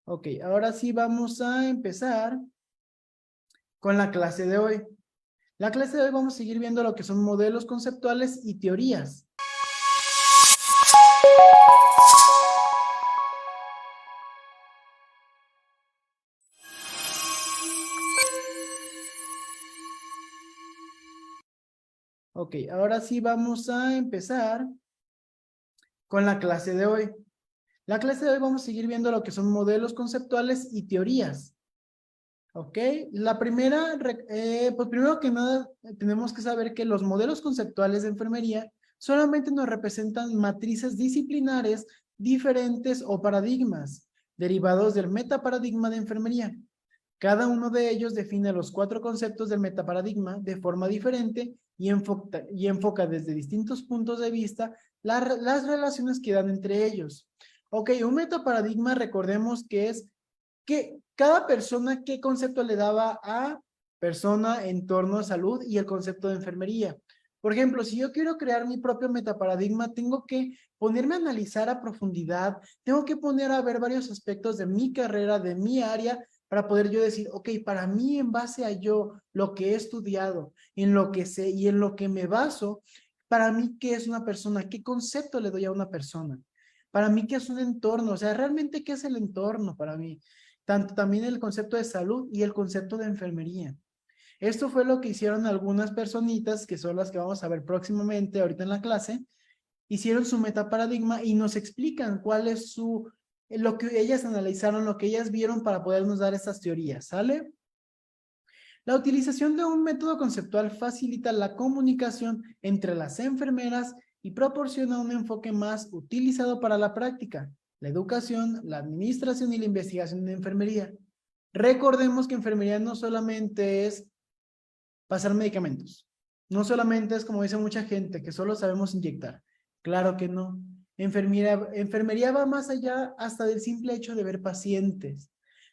Ok, ahora sí vamos a empezar con la clase de hoy. La clase de hoy vamos a seguir viendo lo que son modelos conceptuales y teorías. Ok, ahora sí vamos a empezar con la clase de hoy. La clase de hoy vamos a seguir viendo lo que son modelos conceptuales y teorías. Ok, la primera, pues primero que nada, tenemos que saber que los modelos conceptuales de enfermería solamente nos representan matrices disciplinares diferentes o paradigmas derivados del metaparadigma de enfermería. Cada uno de ellos define los 4 conceptos del metaparadigma de forma diferente y enfoca desde distintos puntos de vista las relaciones que dan entre ellos. Ok, un metaparadigma, recordemos que es que cada persona, ¿qué concepto le daba a persona, entorno, salud y el concepto de enfermería? Por ejemplo, si yo quiero crear mi propio metaparadigma, tengo que ponerme a analizar a profundidad, tengo que poner a ver varios aspectos de mi carrera, de mi área, para poder yo decir, ok, para mí en base a yo, lo que he estudiado, en lo que sé y en lo que me baso, para mí, ¿qué es una persona? ¿Qué concepto le doy a una persona? Para mí, ¿qué es un entorno? O sea, realmente, ¿qué es el entorno para mí? Tanto también el concepto de salud y el concepto de enfermería. Esto fue lo que hicieron algunas personitas, que son las que vamos a ver próximamente ahorita en la clase, hicieron su metaparadigma y nos explican cuál es lo que ellas analizaron, lo que ellas vieron para podernos dar estas teorías, ¿sale? La utilización de un método conceptual facilita la comunicación entre las enfermeras y proporciona un enfoque más utilizado para la práctica, la educación, la administración y la investigación de enfermería. Recordemos que enfermería no solamente es pasar medicamentos, no solamente es como dice mucha gente, que solo sabemos inyectar. Claro que no. Enfermería va más allá hasta del simple hecho de ver pacientes.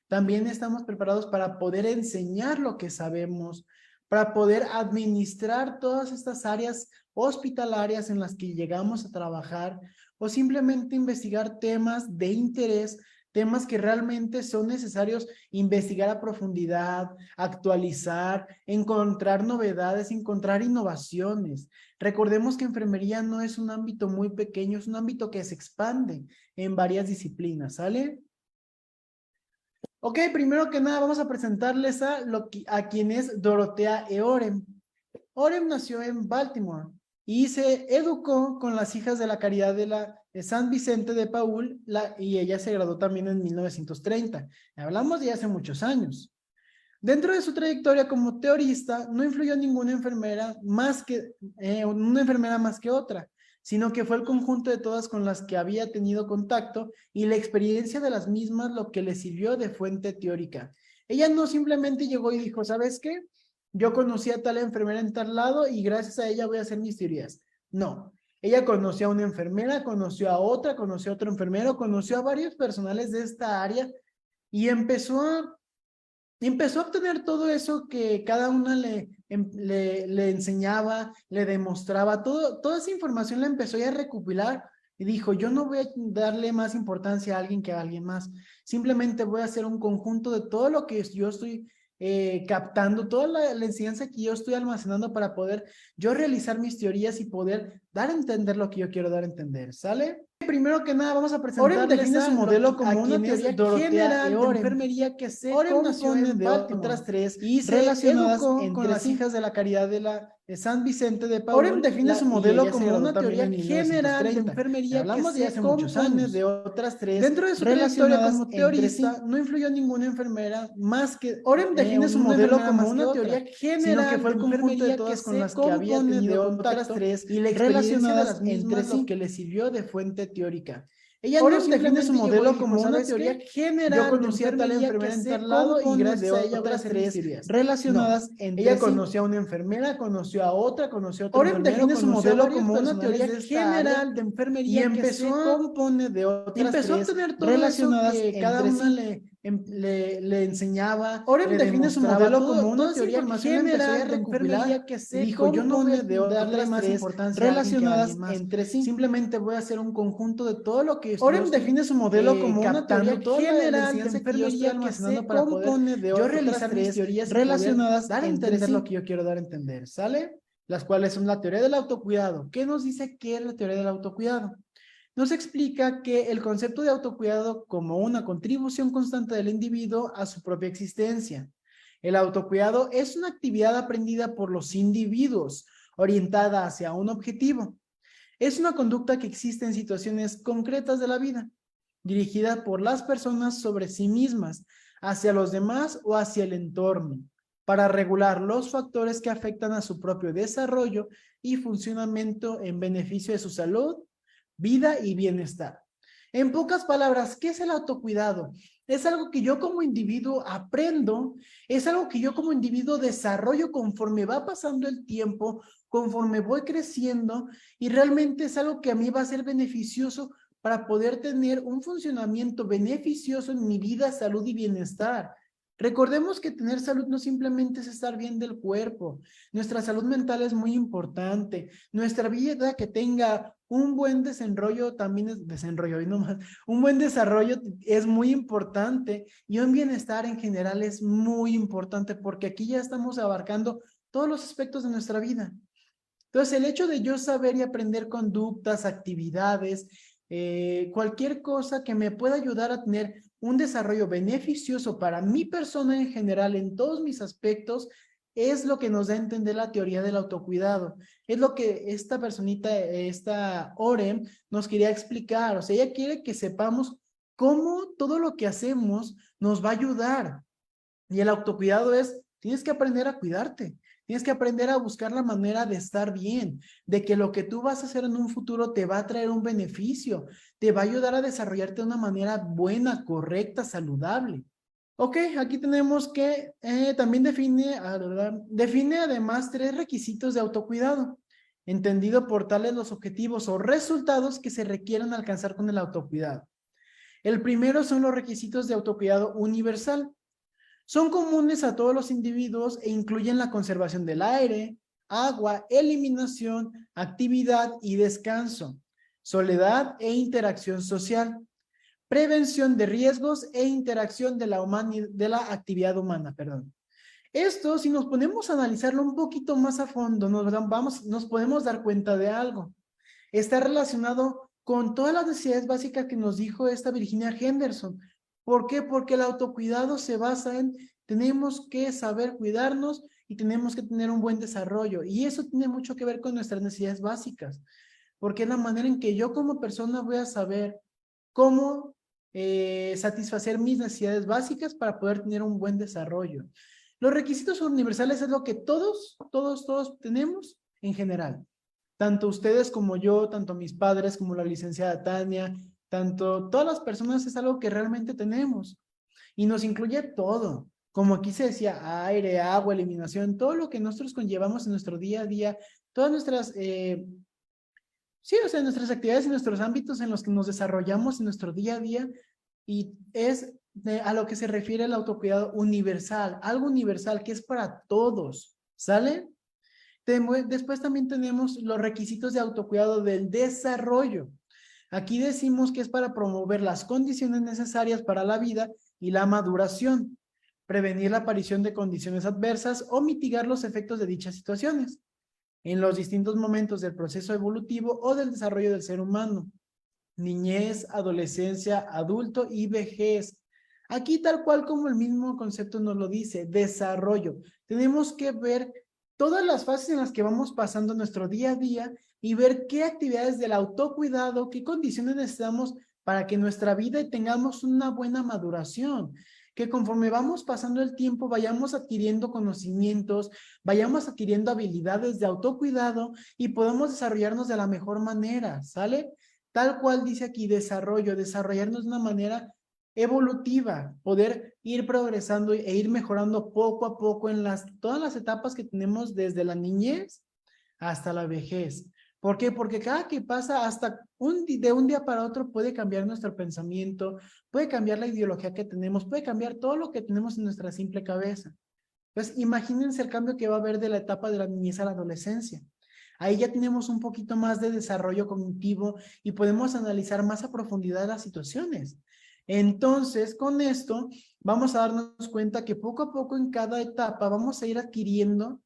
También estamos preparados para poder enseñar lo que sabemos, para poder administrar todas estas áreas hospitalarias en las que llegamos a trabajar o simplemente investigar temas de interés, temas que realmente son necesarios investigar a profundidad, actualizar, encontrar novedades, encontrar innovaciones. Recordemos que enfermería no es un ámbito muy pequeño, es un ámbito que se expande en varias disciplinas, ¿sale? Ok, primero que nada vamos a presentarles a quien es Dorothea E. Orem. Orem nació en Baltimore y se educó con las hijas de la Caridad de San Vicente de Paúl y ella se graduó también en 1930. Hablamos de hace muchos años. Dentro de su trayectoria como teorista, no influyó ninguna enfermera una enfermera más que otra, sino que fue el conjunto de todas con las que había tenido contacto y la experiencia de las mismas lo que le sirvió de fuente teórica. Ella no simplemente llegó y dijo, ¿sabes qué? Yo conocí a tal enfermera en tal lado y gracias a ella voy a hacer mis teorías. No, ella conoció a una enfermera, conoció a otra, conoció a otro enfermero, conoció a varios personales de esta área y empezó a obtener todo eso que cada una le enseñaba, le demostraba, toda esa información la empezó ya a recopilar y dijo, yo no voy a darle más importancia a alguien que a alguien más, simplemente voy a hacer un conjunto de todo lo que yo estoy captando, toda la enseñanza que yo estoy almacenando para poder yo realizar mis teorías y poder dar a entender lo que yo quiero dar a entender, ¿sale? Primero que nada vamos a presentarles define su modelo como una teoría general de enfermería que se compone de otras tres y relacionadas con las hijas de la Caridad de San Vicente de Paúl. Orem define su modelo como una teoría general de enfermería que se compone de otras tres dentro de su trayectoria como teorista no influyó ninguna enfermera más que Orem define su modelo como una teoría general que fue el conjunto de todas con las que había tenido contacto y la experiencia de las mismas lo que le sirvió de fuente teórica. Ella no define su modelo como una teoría general. Yo conocí a tal enfermera en tal lado y gracias a ella otras tres relacionadas entre ella conoció a una enfermera, conoció a otra, conoció a otro enfermero, define su modelo como una teoría general de enfermería y empezó que se compone de otras tres relacionadas que cada una le enseñaba, Orem le define su demostraba modelo como una teoría información general de de enfermería que y se dijo, yo no voy a darle más tres importancia a alguien que a alguien más. entre sí. Simplemente voy a hacer un conjunto de todo lo que yo Orem estoy define su modelo como una teoría captando, toda la general de enseñanza que yo estoy enfermería que almacenando se para poder compone de yo otras realizar mis tres teorías y poder relacionadas dar a entre entender lo sí. que yo quiero dar a entender, ¿sale? Las cuales son la teoría del autocuidado. ¿Qué nos dice qué es la teoría del autocuidado? Nos explica que el concepto de autocuidado como una contribución constante del individuo a su propia existencia. El autocuidado es una actividad aprendida por los individuos, orientada hacia un objetivo. Es una conducta que existe en situaciones concretas de la vida, dirigida por las personas sobre sí mismas, hacia los demás o hacia el entorno, para regular los factores que afectan a su propio desarrollo y funcionamiento en beneficio de su salud, vida y bienestar. En pocas palabras, ¿qué es el autocuidado? Es algo que yo como individuo aprendo, es algo que yo como individuo desarrollo conforme va pasando el tiempo, conforme voy creciendo, y realmente es algo que a mí va a ser beneficioso para poder tener un funcionamiento beneficioso en mi vida, salud y bienestar. Recordemos que tener salud no simplemente es estar bien del cuerpo. Nuestra salud mental es muy importante. Nuestra vida que tenga un buen desenrollo también es desenrollo y no más. Un buen desarrollo es muy importante y un bienestar en general es muy importante porque aquí ya estamos abarcando todos los aspectos de nuestra vida. Entonces, el hecho de yo saber y aprender conductas, actividades, cualquier cosa que me pueda ayudar a tener un desarrollo beneficioso para mi persona en general, en todos mis aspectos, es lo que nos da a entender la teoría del autocuidado. Es lo que esta personita, esta Orem, nos quería explicar. O sea, ella quiere que sepamos cómo todo lo que hacemos nos va a ayudar. Y el autocuidado es, tienes que aprender a cuidarte. Tienes que aprender a buscar la manera de estar bien, de que lo que tú vas a hacer en un futuro te va a traer un beneficio, te va a ayudar a desarrollarte de una manera buena, correcta, saludable. Ok, aquí tenemos que también define además tres requisitos de autocuidado, entendido por tales los objetivos o resultados que se requieren alcanzar con el autocuidado. El primero son los requisitos de autocuidado universal. Son comunes a todos los individuos e incluyen la conservación del aire, agua, eliminación, actividad y descanso, soledad e interacción social, prevención de riesgos e interacción de la actividad humana, perdón. Esto, si nos ponemos a analizarlo un poquito más a fondo, nos podemos dar cuenta de algo. Está relacionado con todas las necesidades básicas que nos dijo esta Virginia Henderson. ¿Por qué? Porque el autocuidado se basa en tenemos que saber cuidarnos y tenemos que tener un buen desarrollo. Y eso tiene mucho que ver con nuestras necesidades básicas, porque es la manera en que yo como persona voy a saber cómo satisfacer mis necesidades básicas para poder tener un buen desarrollo. Los requisitos universales es lo que todos tenemos en general. Tanto ustedes como yo, tanto mis padres como la licenciada Tania, tanto todas las personas es algo que realmente tenemos y nos incluye todo. Como aquí se decía, aire, agua, eliminación, todo lo que nosotros conllevamos en nuestro día a día, todas nuestras, sí, o sea, nuestras actividades y nuestros ámbitos en los que nos desarrollamos en nuestro día a día y es a lo que se refiere el autocuidado universal, algo universal que es para todos, ¿sale? Después también tenemos los requisitos de autocuidado del desarrollo. Aquí decimos que es para promover las condiciones necesarias para la vida y la maduración, prevenir la aparición de condiciones adversas o mitigar los efectos de dichas situaciones en los distintos momentos del proceso evolutivo o del desarrollo del ser humano, niñez, adolescencia, adulto y vejez. Aquí tal cual como el mismo concepto nos lo dice, desarrollo. Tenemos que ver todas las fases en las que vamos pasando nuestro día a día y ver qué actividades del autocuidado, qué condiciones necesitamos para que nuestra vida tengamos una buena maduración, que conforme vamos pasando el tiempo vayamos adquiriendo conocimientos, vayamos adquiriendo habilidades de autocuidado y podamos desarrollarnos de la mejor manera, ¿sale? Tal cual dice aquí, desarrollarnos de una manera evolutiva, poder ir progresando e ir mejorando poco a poco en todas las etapas que tenemos desde la niñez hasta la vejez. ¿Por qué? Porque cada que pasa hasta de un día para otro puede cambiar nuestro pensamiento, puede cambiar la ideología que tenemos, puede cambiar todo lo que tenemos en nuestra simple cabeza. Pues imagínense el cambio que va a haber de la etapa de la niñez a la adolescencia. Ahí ya tenemos un poquito más de desarrollo cognitivo y podemos analizar más a profundidad las situaciones. Entonces, con esto, vamos a darnos cuenta que poco a poco en cada etapa vamos a ir adquiriendo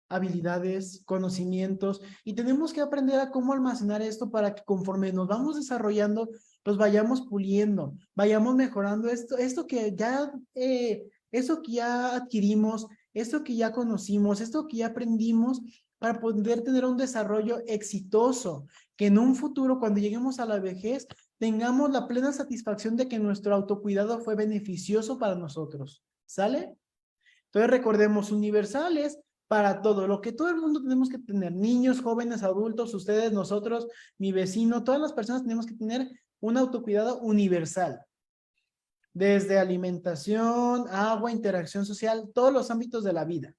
habilidades, conocimientos, y tenemos que aprender a cómo almacenar esto para que conforme nos vamos desarrollando, pues vayamos puliendo, vayamos mejorando esto que ya, eso que ya adquirimos, esto que ya conocimos, esto que ya aprendimos, para poder tener un desarrollo exitoso, que en un futuro, cuando lleguemos a la vejez, tengamos la plena satisfacción de que nuestro autocuidado fue beneficioso para nosotros. ¿Sale? Entonces recordemos, universales para todo, lo que todo el mundo tenemos que tener, niños, jóvenes, adultos, ustedes, nosotros, mi vecino, todas las personas tenemos que tener un autocuidado universal. Desde alimentación, agua, interacción social, todos los ámbitos de la vida.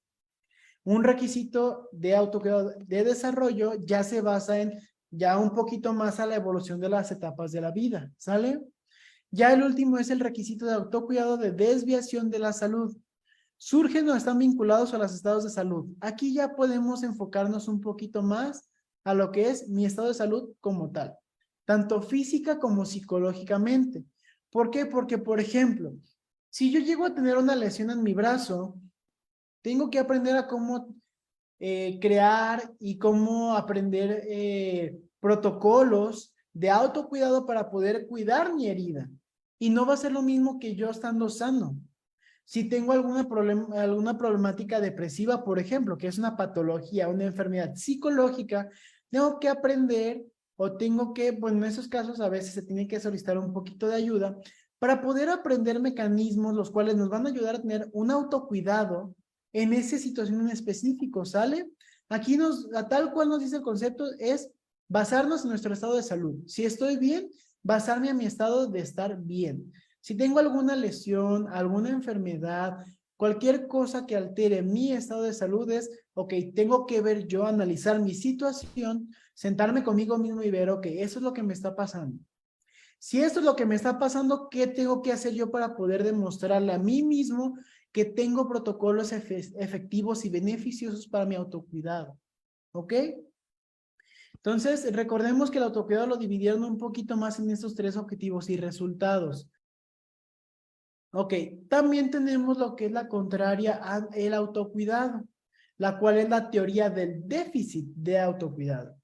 Un requisito de autocuidado de desarrollo ya se basa en ya un poquito más a la evolución de las etapas de la vida, ¿sale? Ya el último es el requisito de autocuidado de desviación de la salud. Surgen o están vinculados a los estados de salud. Aquí ya podemos enfocarnos un poquito más a lo que es mi estado de salud como tal, tanto física como psicológicamente. ¿Por qué? Porque, por ejemplo, si yo llego a tener una lesión en mi brazo, tengo que aprender a cómo crear y cómo aprender protocolos de autocuidado para poder cuidar mi herida. Y no va a ser lo mismo que yo estando sano. Si tengo alguna problemática depresiva, por ejemplo, que es una patología, una enfermedad psicológica, tengo que aprender o tengo que, bueno, en esos casos a veces se tiene que solicitar un poquito de ayuda para poder aprender mecanismos los cuales nos van a ayudar a tener un autocuidado en esa situación en específico, ¿sale? Aquí a tal cual nos dice el concepto, es basarnos en nuestro estado de salud. Si estoy bien, basarme en mi estado de estar bien. Si tengo alguna lesión, alguna enfermedad, cualquier cosa que altere mi estado de salud es, ok, tengo que ver yo, analizar mi situación, sentarme conmigo mismo y ver, ok, eso es lo que me está pasando. Si esto es lo que me está pasando, ¿qué tengo que hacer yo para poder demostrarle a mí mismo que tengo protocolos efectivos y beneficiosos para mi autocuidado? ¿Ok? Entonces, recordemos que el autocuidado lo dividieron un poquito más en estos tres objetivos y resultados. Ok, también tenemos lo que es la contraria al autocuidado, la cual es la teoría del déficit de autocuidado.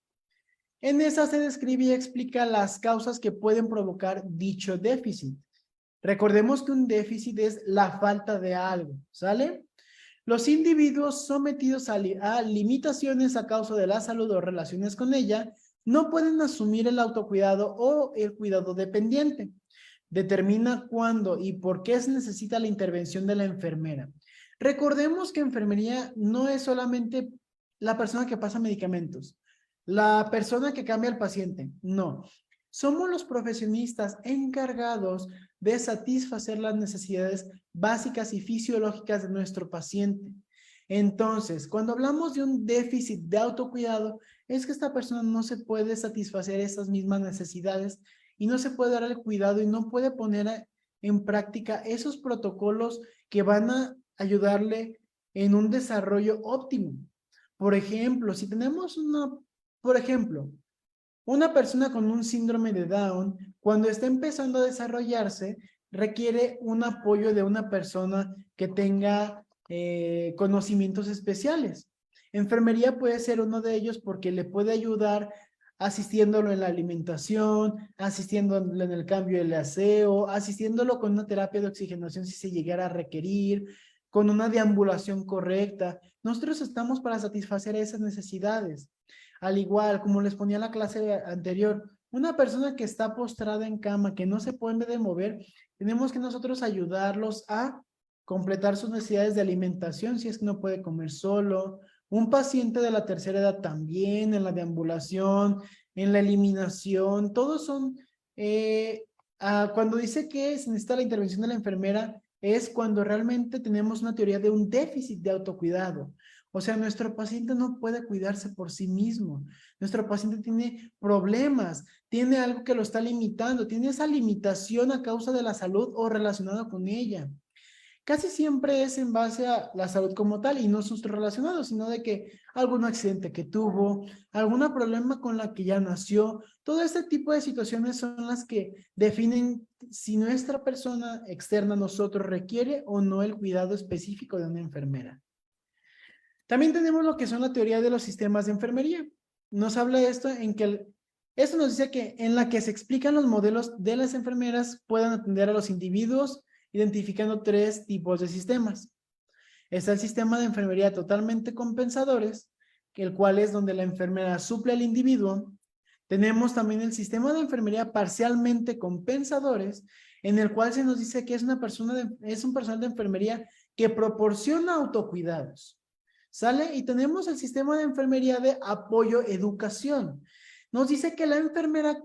En esa se describe y explica las causas que pueden provocar dicho déficit. Recordemos que un déficit es la falta de algo, ¿sale? Los individuos sometidos a limitaciones a causa de la salud o relaciones con ella no pueden asumir el autocuidado o el cuidado dependiente. Determina cuándo y por qué se necesita la intervención de la enfermera. Recordemos que enfermería no es solamente la persona que pasa medicamentos, la persona que cambia al paciente, no. Somos los profesionistas encargados de satisfacer las necesidades básicas y fisiológicas de nuestro paciente. Entonces, cuando hablamos de un déficit de autocuidado, es que esta persona no se puede satisfacer esas mismas necesidades y no se puede dar el cuidado y no puede poner en práctica esos protocolos que van a ayudarle en un desarrollo óptimo. Por ejemplo, si tenemos una persona con un síndrome de Down, cuando está empezando a desarrollarse, requiere un apoyo de una persona que tenga conocimientos especiales. Enfermería puede ser uno de ellos porque le puede ayudar asistiéndolo en la alimentación, asistiéndolo en el cambio del aseo, asistiéndolo con una terapia de oxigenación si se llegara a requerir, con una deambulación correcta. Nosotros estamos para satisfacer esas necesidades. Al igual, como les ponía en la clase anterior, una persona que está postrada en cama, que no se puede mover, tenemos que nosotros ayudarlos a completar sus necesidades de alimentación si es que no puede comer solo. Un paciente de la tercera edad también, en la deambulación, en la eliminación, todos son, cuando dice que se necesita la intervención de la enfermera, es cuando realmente tenemos una teoría de un déficit de autocuidado. O sea, nuestro paciente no puede cuidarse por sí mismo. Nuestro paciente tiene problemas, tiene algo que lo está limitando, tiene esa limitación a causa de la salud o relacionado con ella. Casi siempre es en base a la salud como tal y no sus relacionados, sino de que algún accidente que tuvo, algún problema con la que ya nació. Todo este tipo de situaciones son las que definen si nuestra persona externa a nosotros requiere o no el cuidado específico de una enfermera. También tenemos lo que son la teoría de los sistemas de enfermería. Nos habla de esto en que esto nos dice que en la que se explican los modelos de las enfermeras puedan atender a los individuos identificando 3 tipos de sistemas. Está el sistema de enfermería totalmente compensadores, el cual es donde la enfermera suple al individuo. Tenemos también el sistema de enfermería parcialmente compensadores, en el cual se nos dice que es un personal de enfermería que proporciona autocuidados. ¿Sale? Y tenemos el sistema de enfermería de apoyo educación. Nos dice que la enfermera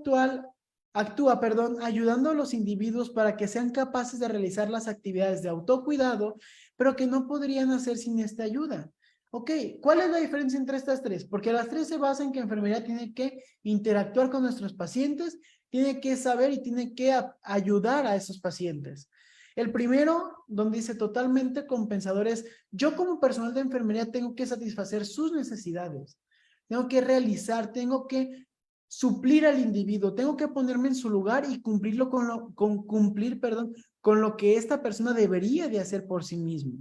actúa, ayudando a los individuos para que sean capaces de realizar las actividades de autocuidado, pero que no podrían hacer sin esta ayuda. Ok, ¿cuál es la diferencia entre estas 3? Porque las 3 se basan en que enfermería tiene que interactuar con nuestros pacientes, tiene que saber y tiene que ayudar a esos pacientes. El primero, donde dice totalmente compensador, es yo como personal de enfermería tengo que satisfacer sus necesidades. Tengo que realizar, tengo que suplir al individuo, tengo que ponerme en su lugar y cumplirlo con lo que esta persona debería de hacer por sí mismo.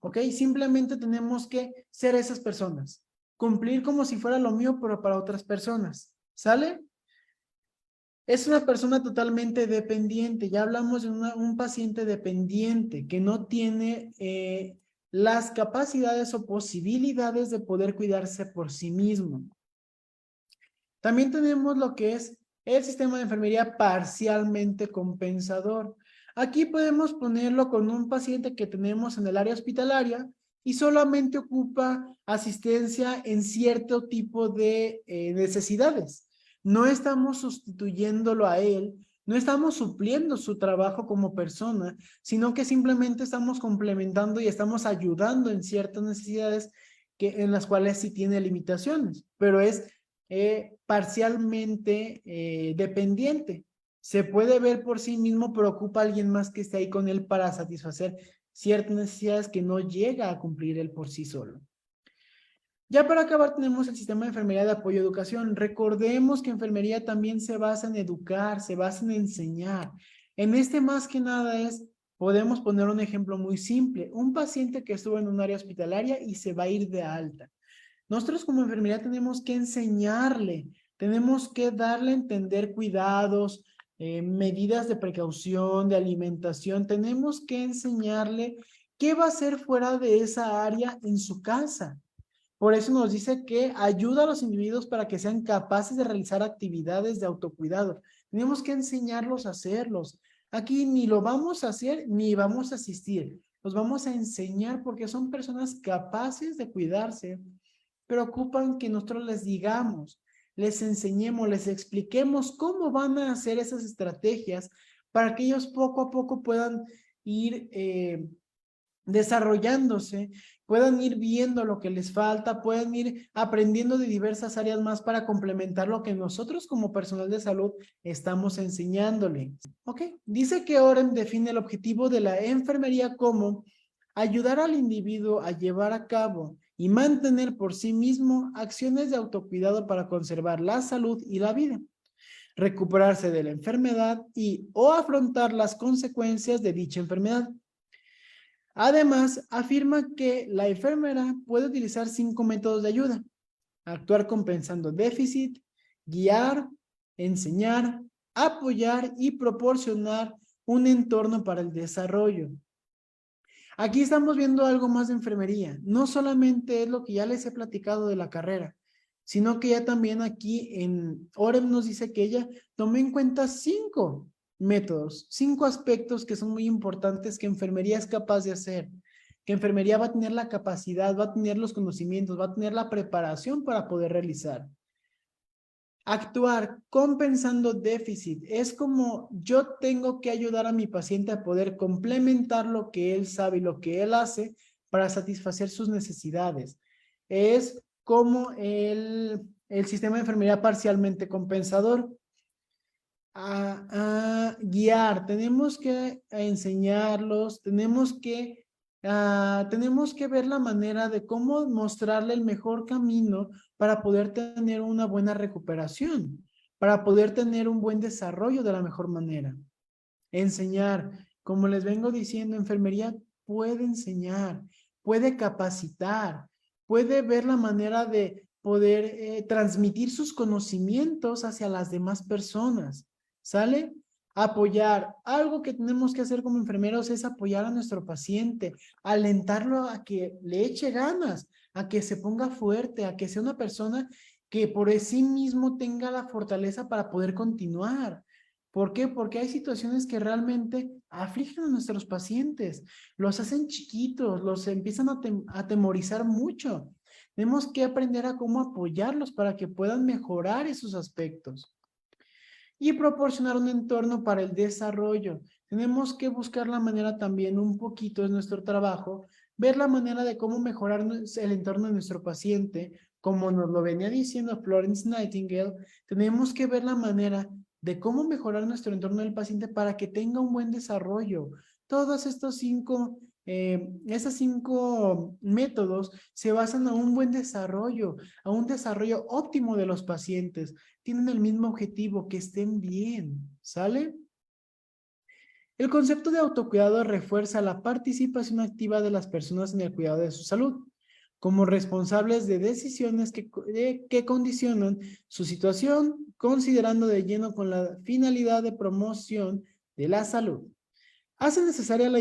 ¿Ok? Simplemente tenemos que ser esas personas. Cumplir como si fuera lo mío, pero para otras personas. ¿Sale? Es una persona totalmente dependiente. Ya hablamos de un paciente dependiente que no tiene las capacidades o posibilidades de poder cuidarse por sí mismo. También tenemos lo que es el sistema de enfermería parcialmente compensador. Aquí podemos ponerlo con un paciente que tenemos en el área hospitalaria y solamente ocupa asistencia en cierto tipo de necesidades. No estamos sustituyéndolo a él, no estamos supliendo su trabajo como persona, sino que simplemente estamos complementando y estamos ayudando en ciertas necesidades en las cuales sí tiene limitaciones, pero es parcialmente dependiente. Se puede ver por sí mismo, pero ocupa a alguien más que esté ahí con él para satisfacer ciertas necesidades que no llega a cumplir él por sí solo. Ya para acabar tenemos el sistema de enfermería de apoyo a educación. Recordemos que enfermería también se basa en educar, se basa en enseñar. En este más que nada podemos poner un ejemplo muy simple. Un paciente que estuvo en un área hospitalaria y se va a ir de alta. Nosotros como enfermería tenemos que enseñarle, tenemos que darle a entender cuidados, medidas de precaución, de alimentación. Tenemos que enseñarle qué va a hacer fuera de esa área en su casa. Por eso nos dice que ayuda a los individuos para que sean capaces de realizar actividades de autocuidado. Tenemos que enseñarlos a hacerlos. Aquí ni lo vamos a hacer ni vamos a asistir. Los vamos a enseñar porque son personas capaces de cuidarse, pero ocupan que nosotros les digamos, les enseñemos, les expliquemos cómo van a hacer esas estrategias para que ellos poco a poco puedan ir desarrollándose, puedan ir viendo lo que les falta, puedan ir aprendiendo de diversas áreas más para complementar lo que nosotros como personal de salud estamos enseñándole. Ok, dice que Orem define el objetivo de la enfermería como ayudar al individuo a llevar a cabo y mantener por sí mismo acciones de autocuidado para conservar la salud y la vida, recuperarse de la enfermedad o afrontar las consecuencias de dicha enfermedad. Además, afirma que la enfermera puede utilizar 5 métodos de ayuda: actuar compensando déficit, guiar, enseñar, apoyar y proporcionar un entorno para el desarrollo. Aquí estamos viendo algo más de enfermería. No solamente es lo que ya les he platicado de la carrera, sino que ya también aquí en Orem nos dice que ella tomó en cuenta 5 métodos, 5 aspectos que son muy importantes que enfermería es capaz de hacer, que enfermería va a tener la capacidad, va a tener los conocimientos, va a tener la preparación para poder realizar. Actuar compensando déficit es como yo tengo que ayudar a mi paciente a poder complementar lo que él sabe y lo que él hace para satisfacer sus necesidades. Es como el sistema de enfermería parcialmente compensador. A guiar, tenemos que enseñarlos, tenemos que ver la manera de cómo mostrarle el mejor camino para poder tener una buena recuperación, para poder tener un buen desarrollo de la mejor manera. Enseñar, como les vengo diciendo, enfermería puede enseñar, puede capacitar, puede ver la manera de poder transmitir sus conocimientos hacia las demás personas. ¿Sale? Apoyar. Algo que tenemos que hacer como enfermeros es apoyar a nuestro paciente, alentarlo a que le eche ganas, a que se ponga fuerte, a que sea una persona que por sí mismo tenga la fortaleza para poder continuar. ¿Por qué? Porque hay situaciones que realmente afligen a nuestros pacientes, los hacen chiquitos, los empiezan a atemorizar mucho. Tenemos que aprender a cómo apoyarlos para que puedan mejorar esos aspectos y proporcionar un entorno para el desarrollo. Tenemos que buscar la manera también un poquito en nuestro trabajo, ver la manera de cómo mejorar el entorno de nuestro paciente, como nos lo venía diciendo Florence Nightingale. Tenemos que ver la manera de cómo mejorar nuestro entorno del paciente para que tenga un buen desarrollo. Todos estos esos 5 métodos se basan en un buen desarrollo, a un desarrollo óptimo de los pacientes. Tienen el mismo objetivo, que estén bien, ¿sale? El concepto de autocuidado refuerza la participación activa de las personas en el cuidado de su salud, como responsables de decisiones que condicionan su situación, considerando de lleno con la finalidad de promoción de la salud. Hace necesaria la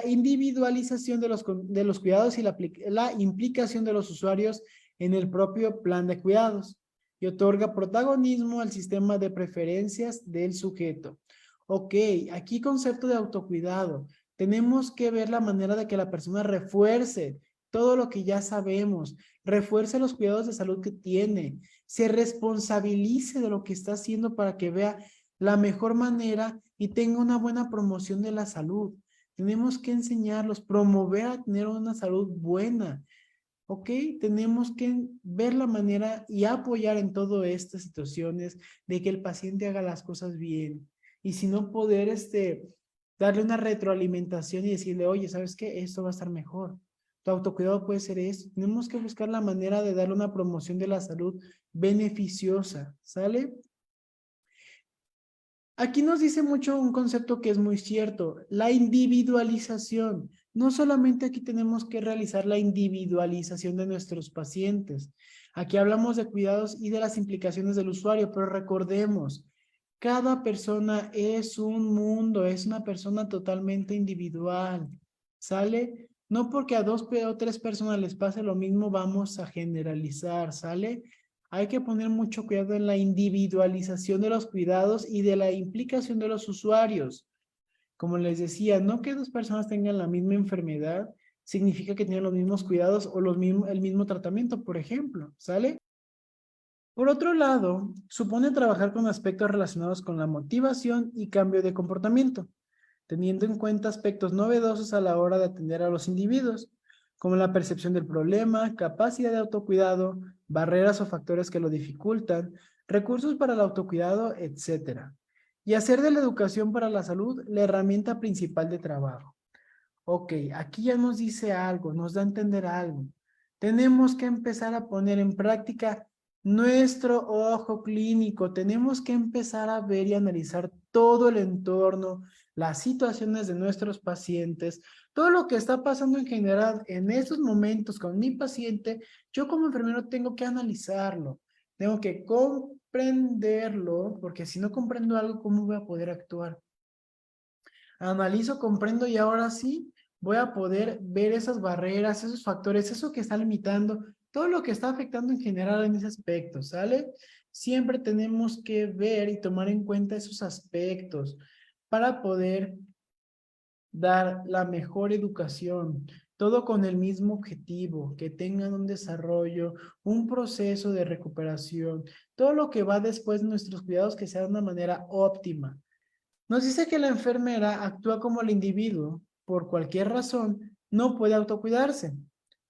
individualización de los cuidados y la implicación de los usuarios en el propio plan de cuidados y otorga protagonismo al sistema de preferencias del sujeto. Ok, aquí concepto de autocuidado. Tenemos que ver la manera de que la persona refuerce todo lo que ya sabemos, refuerce los cuidados de salud que tiene, se responsabilice de lo que está haciendo para que vea la mejor manera y tenga una buena promoción de la salud. Tenemos que enseñarlos, promover a tener una salud buena. ¿Ok? Tenemos que ver la manera y apoyar en todas estas situaciones de que el paciente haga las cosas bien. Y si no poder, darle una retroalimentación y decirle, oye, ¿sabes qué? Esto va a estar mejor. Tu autocuidado puede ser esto. Tenemos que buscar la manera de darle una promoción de la salud beneficiosa. ¿Sale? Aquí nos dice mucho un concepto que es muy cierto, la individualización. No solamente aquí tenemos que realizar la individualización de nuestros pacientes. Aquí hablamos de cuidados y de las implicaciones del usuario, pero recordemos, cada persona es un mundo, es una persona totalmente individual. ¿Sale? No porque a 2 o 3 personas les pase lo mismo, vamos a generalizar, ¿sale? Hay que poner mucho cuidado en la individualización de los cuidados y de la implicación de los usuarios. Como les decía, no que 2 personas tengan la misma enfermedad significa que tienen los mismos cuidados o el mismo tratamiento, por ejemplo, ¿sale? Por otro lado, supone trabajar con aspectos relacionados con la motivación y cambio de comportamiento, teniendo en cuenta aspectos novedosos a la hora de atender a los individuos, como la percepción del problema, capacidad de autocuidado, barreras o factores que lo dificultan, recursos para el autocuidado, etc. Y hacer de la educación para la salud la herramienta principal de trabajo. Ok, aquí ya nos dice algo, nos da a entender algo. Tenemos que empezar a poner en práctica nuestro ojo clínico. Tenemos que empezar a ver y analizar todo el entorno, las situaciones de nuestros pacientes, todo lo que está pasando en general en estos momentos con mi paciente. Yo como enfermero tengo que analizarlo, tengo que comprenderlo, porque si no comprendo algo, ¿cómo voy a poder actuar? Analizo, comprendo y ahora sí voy a poder ver esas barreras, esos factores, eso que está limitando, todo lo que está afectando en general en ese aspecto, ¿sale? Siempre tenemos que ver y tomar en cuenta esos aspectos para poder dar la mejor educación, todo con el mismo objetivo, que tengan un desarrollo, un proceso de recuperación, todo lo que va después de nuestros cuidados que sea de una manera óptima. Nos dice que la enfermera actúa como el individuo, por cualquier razón, no puede autocuidarse.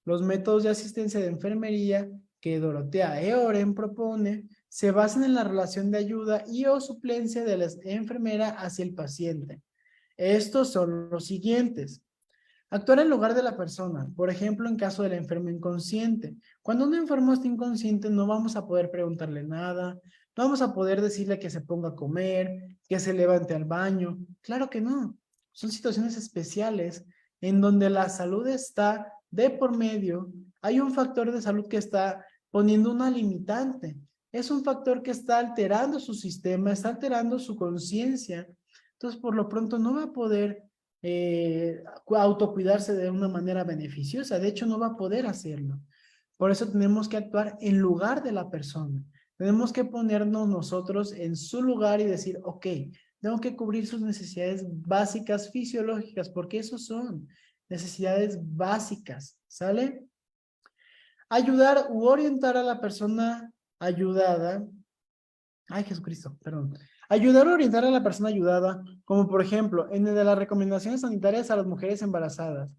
Los métodos de asistencia de enfermería que Dorothea E. Oren propone se basan en la relación de ayuda y o suplencia de la enfermera hacia el paciente. Estos son los siguientes. Actuar en lugar de la persona, por ejemplo, en caso del enfermo inconsciente. Cuando un enfermo está inconsciente, no vamos a poder preguntarle nada, no vamos a poder decirle que se ponga a comer, que se levante al baño. Claro que no. Son situaciones especiales en donde la salud está de por medio. Hay un factor de salud que está poniendo una limitante. Es un factor que está alterando su sistema, está alterando su conciencia. Entonces, por lo pronto, no va a poder autocuidarse de una manera beneficiosa. De hecho, no va a poder hacerlo. Por eso tenemos que actuar en lugar de la persona. Tenemos que ponernos nosotros en su lugar y decir, ok, tengo que cubrir sus necesidades básicas fisiológicas, porque eso son necesidades básicas, ¿sale? Ayudar u orientar a la persona ayudada. Ay, Jesucristo, perdón. Ayudar o orientar a la persona ayudada, como por ejemplo, en el de las recomendaciones sanitarias a las mujeres embarazadas.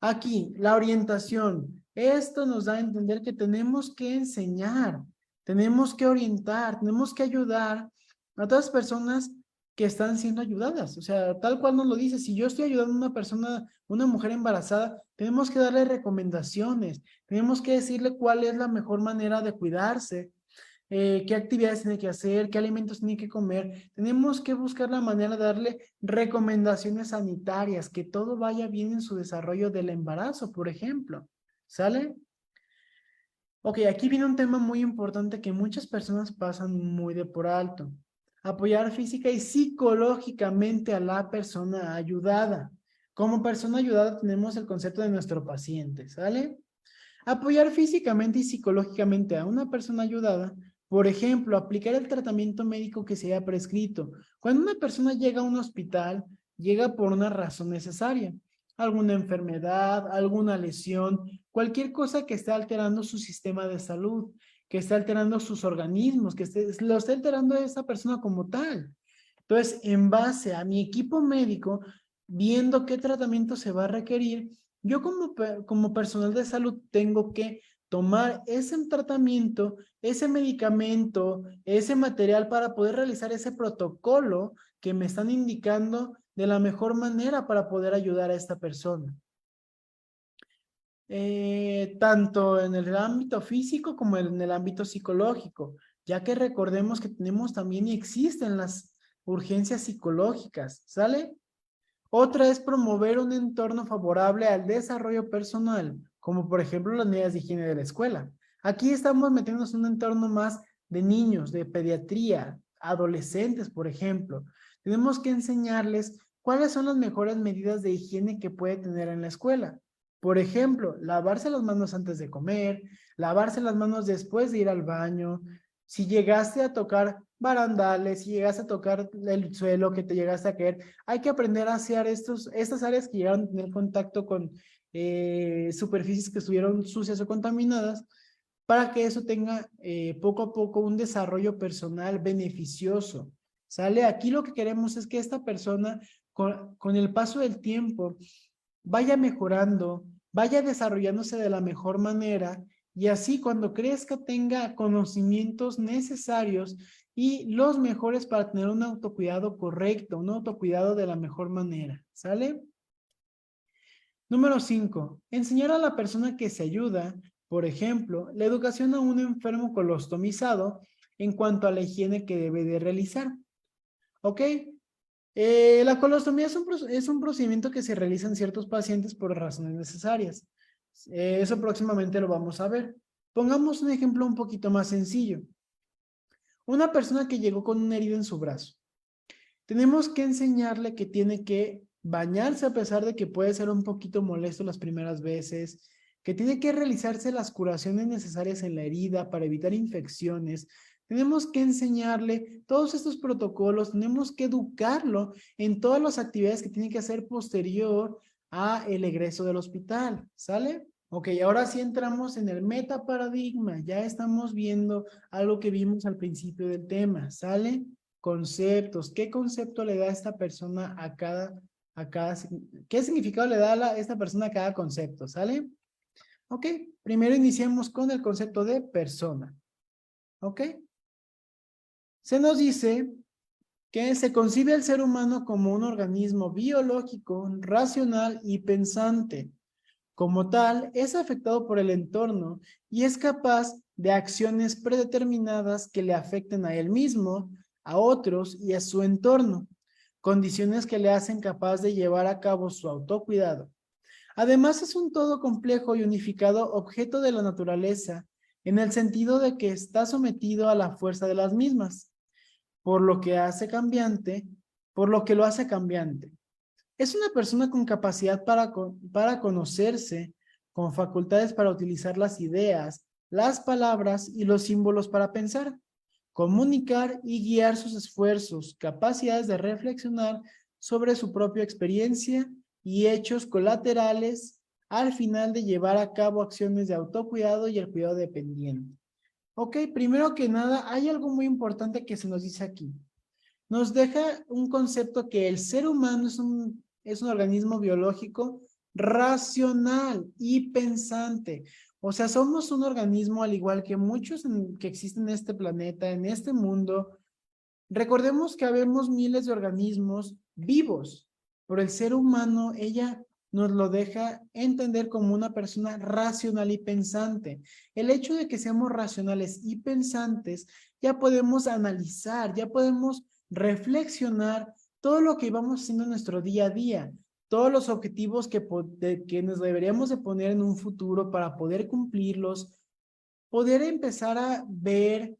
Aquí, la orientación. Esto nos da a entender que tenemos que enseñar, tenemos que orientar, tenemos que ayudar a todas las personas que están siendo ayudadas. O sea, tal cual nos lo dice, si yo estoy ayudando a una persona, una mujer embarazada, tenemos que darle recomendaciones, tenemos que decirle cuál es la mejor manera de cuidarse, qué actividades tiene que hacer, qué alimentos tiene que comer. Tenemos que buscar la manera de darle recomendaciones sanitarias, que todo vaya bien en su desarrollo del embarazo, por ejemplo. ¿Sale? Ok, aquí viene un tema muy importante que muchas personas pasan muy de por alto. Apoyar física y psicológicamente a la persona ayudada. Como persona ayudada tenemos el concepto de nuestro paciente, ¿sale? Apoyar físicamente y psicológicamente a una persona ayudada, por ejemplo, aplicar el tratamiento médico que se haya prescrito. Cuando una persona llega a un hospital, llega por una razón necesaria, alguna enfermedad, alguna lesión, cualquier cosa que esté alterando su sistema de salud, que esté alterando sus organismos, lo esté alterando a esa persona como tal. Entonces, en base a mi equipo médico, viendo qué tratamiento se va a requerir, yo como personal de salud tengo que tomar ese tratamiento, ese medicamento, ese material para poder realizar ese protocolo que me están indicando de la mejor manera para poder ayudar a esta persona. Tanto en el ámbito físico como en el ámbito psicológico, ya que recordemos que tenemos también y existen las urgencias psicológicas, ¿sale? Otra es promover un entorno favorable al desarrollo personal, como por ejemplo las medidas de higiene de la escuela. Aquí estamos metiéndonos en un entorno más de niños, de pediatría, adolescentes, por ejemplo. Tenemos que enseñarles cuáles son las mejores medidas de higiene que puede tener en la escuela. Por ejemplo, lavarse las manos antes de comer, lavarse las manos después de ir al baño. Si llegaste a tocar barandales, si llegaste a tocar el suelo que te llegaste a caer, hay que aprender a hacer estas áreas que llegaron a tener contacto con superficies que estuvieron sucias o contaminadas, para que eso tenga poco a poco un desarrollo personal beneficioso. ¿Sale? Aquí lo que queremos es que esta persona, con el paso del tiempo, vaya mejorando, vaya desarrollándose de la mejor manera y así cuando crezca tenga conocimientos necesarios y los mejores para tener un autocuidado correcto, un autocuidado de la mejor manera. ¿Sale? Número 5. Enseñar a la persona que se ayuda, por ejemplo, la educación a un enfermo colostomizado en cuanto a la higiene que debe de realizar. ¿Ok? La colostomía es un procedimiento que se realiza en ciertos pacientes por razones necesarias. Eso próximamente lo vamos a ver. Pongamos un ejemplo un poquito más sencillo. Una persona que llegó con una herida en su brazo. Tenemos que enseñarle que tiene que bañarse a pesar de que puede ser un poquito molesto las primeras veces, que tiene que realizarse las curaciones necesarias en la herida para evitar infecciones. Tenemos que enseñarle todos estos protocolos, tenemos que educarlo en todas las actividades que tiene que hacer posterior a el egreso del hospital, ¿sale? Ok, ahora sí entramos en el metaparadigma, ya estamos viendo algo que vimos al principio del tema, ¿sale? Conceptos, ¿qué concepto le da esta persona ¿Qué significado le da esta persona a cada concepto? ¿Sale? Ok, primero iniciemos con el concepto de persona. Ok. Se nos dice que se concibe al ser humano como un organismo biológico, racional y pensante. Como tal, es afectado por el entorno y es capaz de acciones predeterminadas que le afecten a él mismo, a otros y a su entorno, condiciones que le hacen capaz de llevar a cabo su autocuidado. Además, es un todo complejo y unificado objeto de la naturaleza, en el sentido de que está sometido a la fuerza de las mismas, por lo que lo hace cambiante. Es una persona con capacidad para conocerse, con facultades para utilizar las ideas, las palabras y los símbolos para pensar, comunicar y guiar sus esfuerzos, capacidades de reflexionar sobre su propia experiencia y hechos colaterales al final de llevar a cabo acciones de autocuidado y el cuidado dependiente. Ok, primero que nada, hay algo muy importante que se nos dice aquí. Nos deja un concepto que el ser humano es un organismo biológico racional y pensante. O sea, somos un organismo al igual que muchos que existen en este planeta, en este mundo. Recordemos que habemos miles de organismos vivos, pero el ser humano, ella nos lo deja entender como una persona racional y pensante. El hecho de que seamos racionales y pensantes, ya podemos analizar, ya podemos reflexionar todo lo que vamos haciendo en nuestro día a día, todos los objetivos que nos deberíamos de poner en un futuro para poder cumplirlos, poder empezar a ver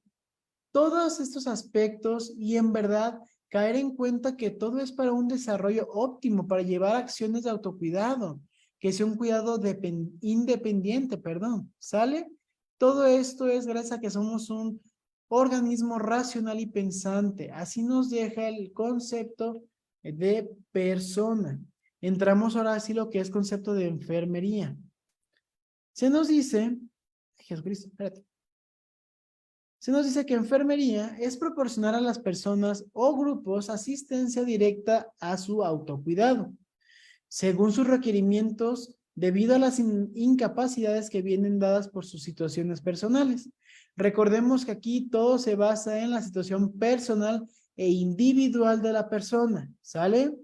todos estos aspectos y en verdad caer en cuenta que todo es para un desarrollo óptimo, para llevar acciones de autocuidado, que sea un cuidado independiente, perdón, ¿sale? Todo esto es gracias a que somos un organismo racional y pensante. Así nos deja el concepto de persona. Entramos ahora sí lo que es concepto de enfermería. Se nos dice, Jesucristo, espérate. Se nos dice que enfermería es proporcionar a las personas o grupos asistencia directa a su autocuidado, según sus requerimientos, debido a las incapacidades que vienen dadas por sus situaciones personales. Recordemos que aquí todo se basa en la situación personal e individual de la persona, ¿sale?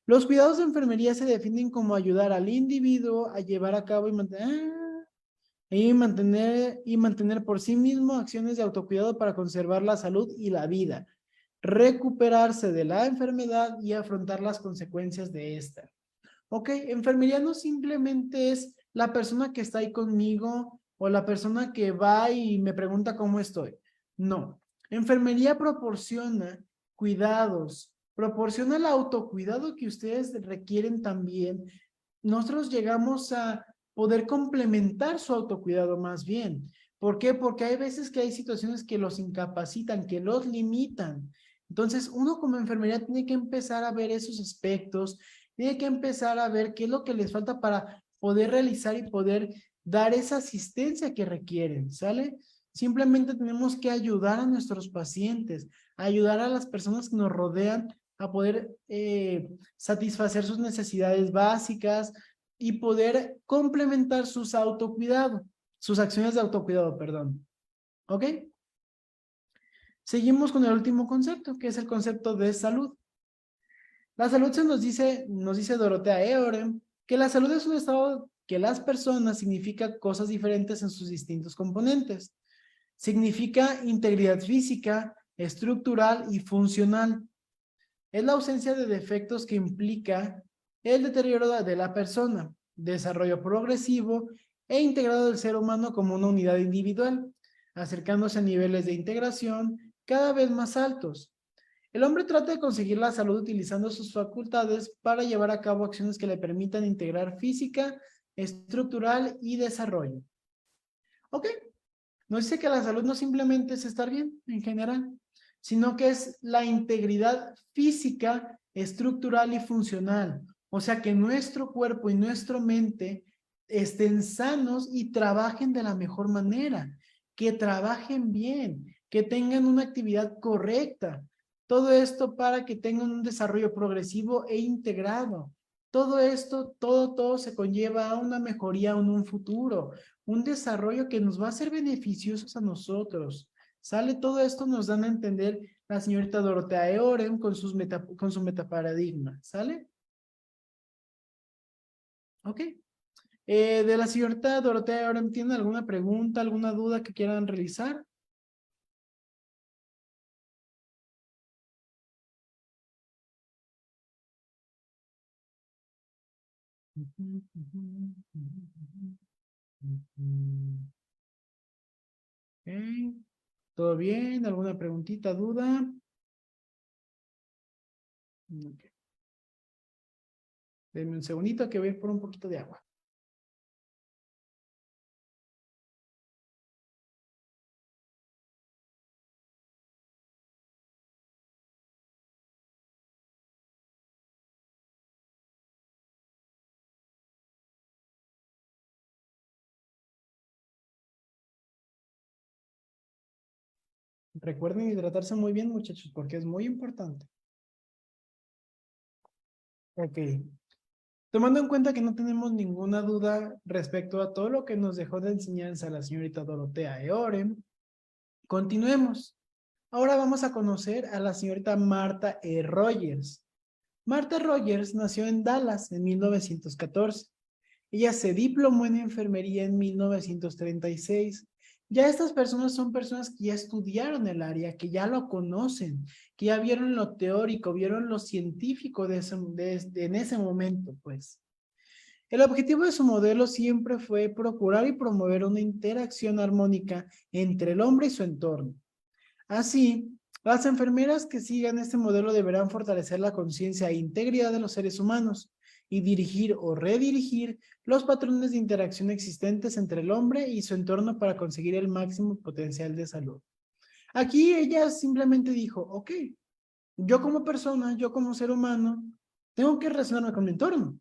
Los cuidados de enfermería se definen como ayudar al individuo a llevar a cabo y mantener por sí mismo acciones de autocuidado para conservar la salud y la vida, recuperarse de la enfermedad y afrontar las consecuencias de esta. Ok, enfermería no simplemente es la persona que está ahí conmigo o la persona que va y me pregunta cómo estoy. No, enfermería proporciona cuidados, proporciona el autocuidado que ustedes requieren también. Nosotros llegamos a poder complementar su autocuidado más bien. ¿Por qué? Porque hay veces que hay situaciones que los incapacitan, que los limitan. Entonces, uno como enfermería tiene que empezar a ver esos aspectos, tiene que empezar a ver qué es lo que les falta para poder realizar y poder dar esa asistencia que requieren, ¿sale? Simplemente tenemos que ayudar a nuestros pacientes, ayudar a las personas que nos rodean a poder satisfacer sus necesidades básicas y poder complementar sus acciones de autocuidado, perdón. ¿Ok? Seguimos con el último concepto, que es el concepto de salud. La salud nos dice Dorothea Eorem, que la salud es un estado que las personas significa cosas diferentes en sus distintos componentes. Significa integridad física, estructural y funcional. Es la ausencia de defectos que implica el deterioro de la persona, desarrollo progresivo e integrado del ser humano como una unidad individual, acercándose a niveles de integración cada vez más altos. El hombre trata de conseguir la salud utilizando sus facultades para llevar a cabo acciones que le permitan integrar física, estructural y desarrollo. ¿Ok? Nos dice que la salud no simplemente es estar bien en general, sino que es la integridad física, estructural y funcional. O sea, que nuestro cuerpo y nuestra mente estén sanos y trabajen de la mejor manera, que trabajen bien, que tengan una actividad correcta. Todo esto para que tengan un desarrollo progresivo e integrado. Todo esto, todo se conlleva a una mejoría en un futuro, un desarrollo que nos va a ser beneficiosos a nosotros. ¿Sale? Todo esto nos dan a entender la señorita Dorotea Eoren con su metaparadigma. ¿Sale? Ok. De la señorita Dorotea Eoren, ¿tienen alguna pregunta, alguna duda que quieran realizar? Ok. ¿Todo bien? ¿Alguna preguntita, duda? Ok. Denme un segundito que voy a ir por un poquito de agua. Recuerden hidratarse muy bien, muchachos, porque es muy importante. Ok. Tomando en cuenta que no tenemos ninguna duda respecto a todo lo que nos dejó de enseñanza la señorita Dorotea Eoren, continuemos. Ahora vamos a conocer a la señorita Martha E. Rogers. Martha Rogers nació en Dallas en 1914. Ella se diplomó en enfermería en 1936. Ya estas personas son personas que ya estudiaron el área, que ya lo conocen, que ya vieron lo teórico, vieron lo científico en ese momento, pues. El objetivo de su modelo siempre fue procurar y promover una interacción armónica entre el hombre y su entorno. Así, las enfermeras que sigan este modelo deberán fortalecer la conciencia e integridad de los seres humanos y dirigir o redirigir los patrones de interacción existentes entre el hombre y su entorno para conseguir el máximo potencial de salud. Aquí ella simplemente dijo, ok, yo como persona, yo como ser humano, tengo que relacionarme con mi entorno.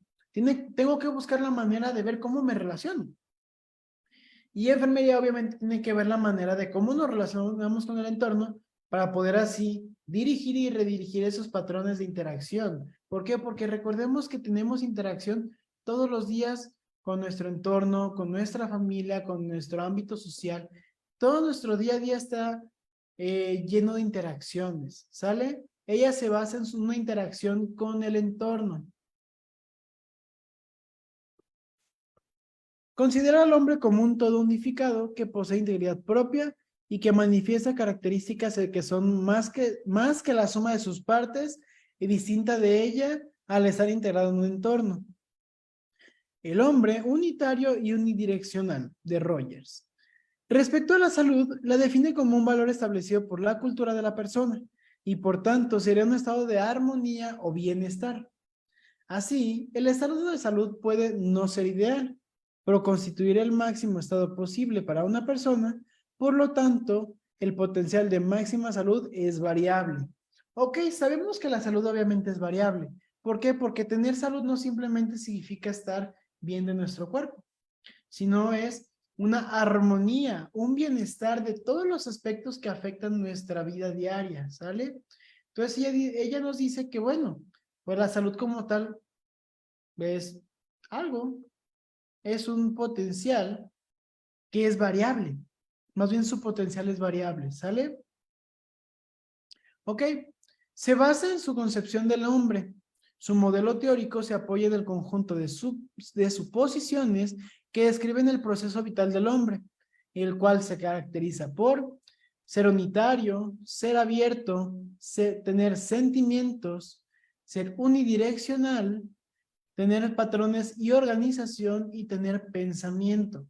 Tengo que buscar la manera de ver cómo me relaciono. Y enfermería obviamente tiene que ver la manera de cómo nos relacionamos con el entorno para poder así dirigir y redirigir esos patrones de interacción. ¿Por qué? Porque recordemos que tenemos interacción todos los días con nuestro entorno, con nuestra familia, con nuestro ámbito social. Todo nuestro día a día está lleno de interacciones, ¿sale? Ella se basa en una interacción con el entorno. Considera al hombre como un todo unificado que posee integridad propia y que manifiesta características que son más que la suma de sus partes y distinta de ella al estar integrado en un entorno. El hombre unitario y unidireccional de Rogers. Respecto a la salud, la define como un valor establecido por la cultura de la persona y por tanto sería un estado de armonía o bienestar. Así, el estado de salud puede no ser ideal, pero constituir el máximo estado posible para una persona, por lo tanto, el potencial de máxima salud es variable. Ok, sabemos que la salud obviamente es variable. ¿Por qué? Porque tener salud no simplemente significa estar bien de nuestro cuerpo, sino es una armonía, un bienestar de todos los aspectos que afectan nuestra vida diaria, ¿sale? Entonces ella nos dice que, bueno, pues la salud como tal es algo, es un potencial que es variable. Más bien su potencial es variable, ¿sale? Ok. Se basa en su concepción del hombre. Su modelo teórico se apoya en el conjunto de suposiciones que describen el proceso vital del hombre, el cual se caracteriza por ser unitario, ser abierto, tener sentimientos, ser unidireccional, tener patrones y organización y tener pensamiento.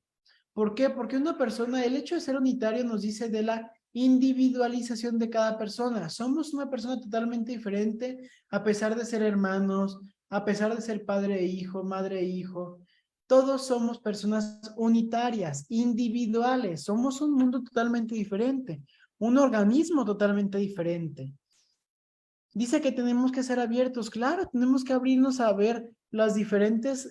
¿Por qué? Porque una persona, el hecho de ser unitario nos dice de la individualización de cada persona. Somos una persona totalmente diferente a pesar de ser hermanos, a pesar de ser padre e hijo, madre e hijo. Todos somos personas unitarias, individuales. Somos un mundo totalmente diferente, un organismo totalmente diferente. Dice que tenemos que ser abiertos, claro, tenemos que abrirnos a ver las diferentes,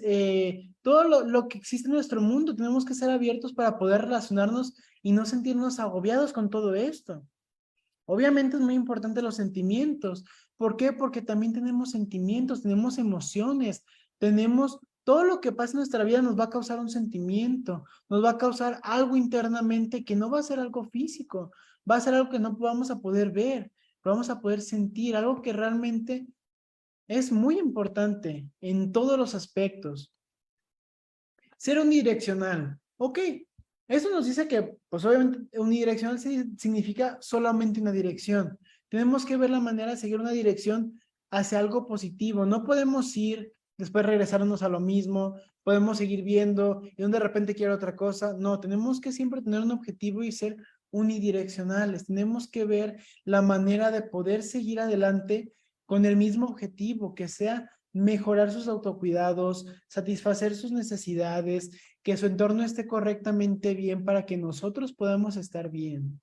todo lo que existe en nuestro mundo, tenemos que ser abiertos para poder relacionarnos y no sentirnos agobiados con todo esto. Obviamente es muy importante los sentimientos. ¿Por qué? Porque también tenemos sentimientos, tenemos emociones, tenemos todo lo que pasa en nuestra vida nos va a causar un sentimiento, nos va a causar algo internamente que no va a ser algo físico, va a ser algo que no vamos a poder ver, pero vamos a poder sentir, algo que realmente es muy importante en todos los aspectos. Ser unidireccional. Ok, eso nos dice que, pues obviamente, unidireccional significa solamente una dirección. Tenemos que ver la manera de seguir una dirección hacia algo positivo. No podemos ir, después regresarnos a lo mismo, podemos seguir viendo y de repente quiero otra cosa. No, tenemos que siempre tener un objetivo y ser unidireccionales. Tenemos que ver la manera de poder seguir adelante con el mismo objetivo, que sea mejorar sus autocuidados, satisfacer sus necesidades, que su entorno esté correctamente bien para que nosotros podamos estar bien.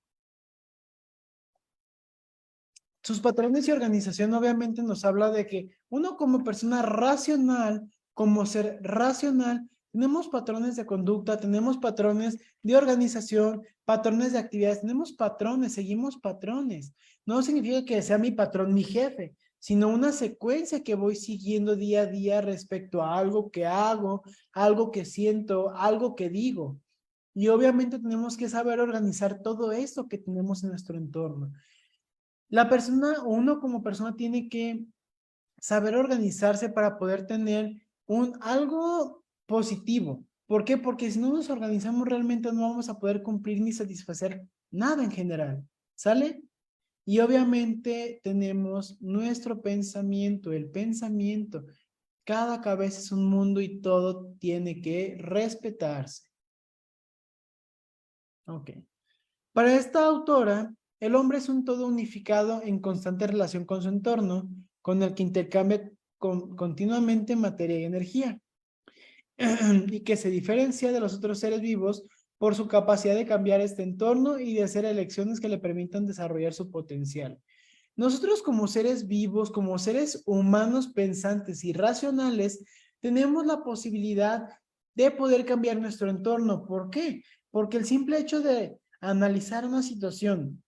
Sus patrones y organización obviamente nos habla de que uno como persona racional, como ser racional, tenemos patrones de conducta, tenemos patrones de organización, patrones de actividades, tenemos patrones, seguimos patrones. No significa que sea mi patrón mi jefe, sino una secuencia que voy siguiendo día a día respecto a algo que hago, algo que siento, algo que digo. Y obviamente tenemos que saber organizar todo esto que tenemos en nuestro entorno. La persona o uno como persona tiene que saber organizarse para poder tener algo positivo. ¿Por qué? Porque si no nos organizamos realmente no vamos a poder cumplir ni satisfacer nada en general. ¿Sale? Y obviamente tenemos nuestro pensamiento, el pensamiento. Cada cabeza es un mundo y todo tiene que respetarse. Ok. Para esta autora, el hombre es un todo unificado en constante relación con su entorno, con el que intercambia continuamente materia y energía, y que se diferencia de los otros seres vivos por su capacidad de cambiar este entorno y de hacer elecciones que le permitan desarrollar su potencial. Nosotros como seres vivos, como seres humanos pensantes y racionales, tenemos la posibilidad de poder cambiar nuestro entorno. ¿Por qué? Porque el simple hecho de analizar una situación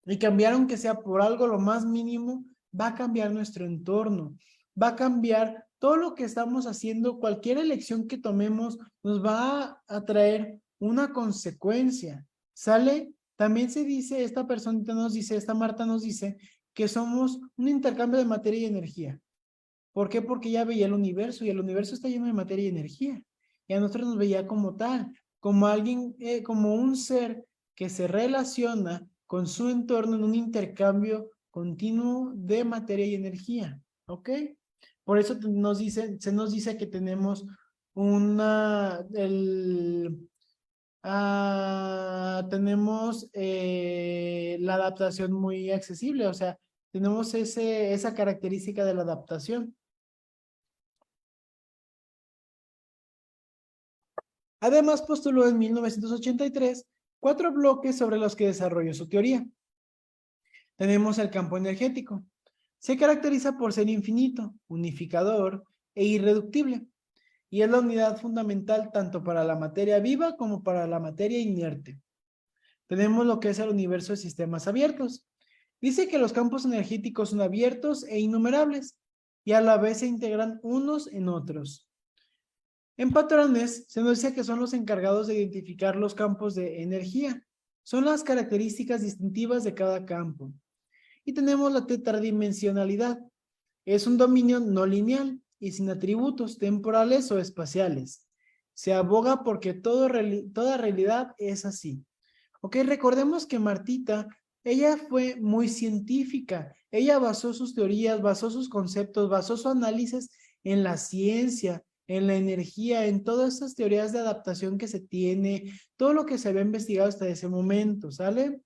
y cambiar aunque sea por algo lo más mínimo, va a cambiar nuestro entorno, va a cambiar todo lo que estamos haciendo, cualquier elección que tomemos nos va a traer una consecuencia, ¿sale? También se dice, esta personita nos dice, esta Marta nos dice que somos un intercambio de materia y energía. ¿Por qué? Porque ella veía el universo y el universo está lleno de materia y energía. Y a nosotros nos veía como tal, como alguien, como un ser que se relaciona con su entorno en un intercambio continuo de materia y energía. ¿Ok? Por eso se nos dice que tenemos tenemos la adaptación muy accesible, o sea, tenemos esa característica de la adaptación. Además, postuló en 1983 4 bloques sobre los que desarrolló su teoría. Tenemos el campo energético. Se caracteriza por ser infinito, unificador e irreductible, y es la unidad fundamental tanto para la materia viva como para la materia inerte. Tenemos lo que es el universo de sistemas abiertos. Dice que los campos energéticos son abiertos e innumerables, y a la vez se integran unos en otros. En patrones, se nos dice que son los encargados de identificar los campos de energía. Son las características distintivas de cada campo. Y tenemos la tetradimensionalidad. Es un dominio no lineal y sin atributos temporales o espaciales. Se aboga porque toda realidad es así. Ok, recordemos que Martita, ella fue muy científica. Ella basó sus teorías, basó sus conceptos, basó su análisis en la ciencia, en la energía, en todas estas teorías de adaptación que se tiene, todo lo que se había investigado hasta ese momento, ¿sale?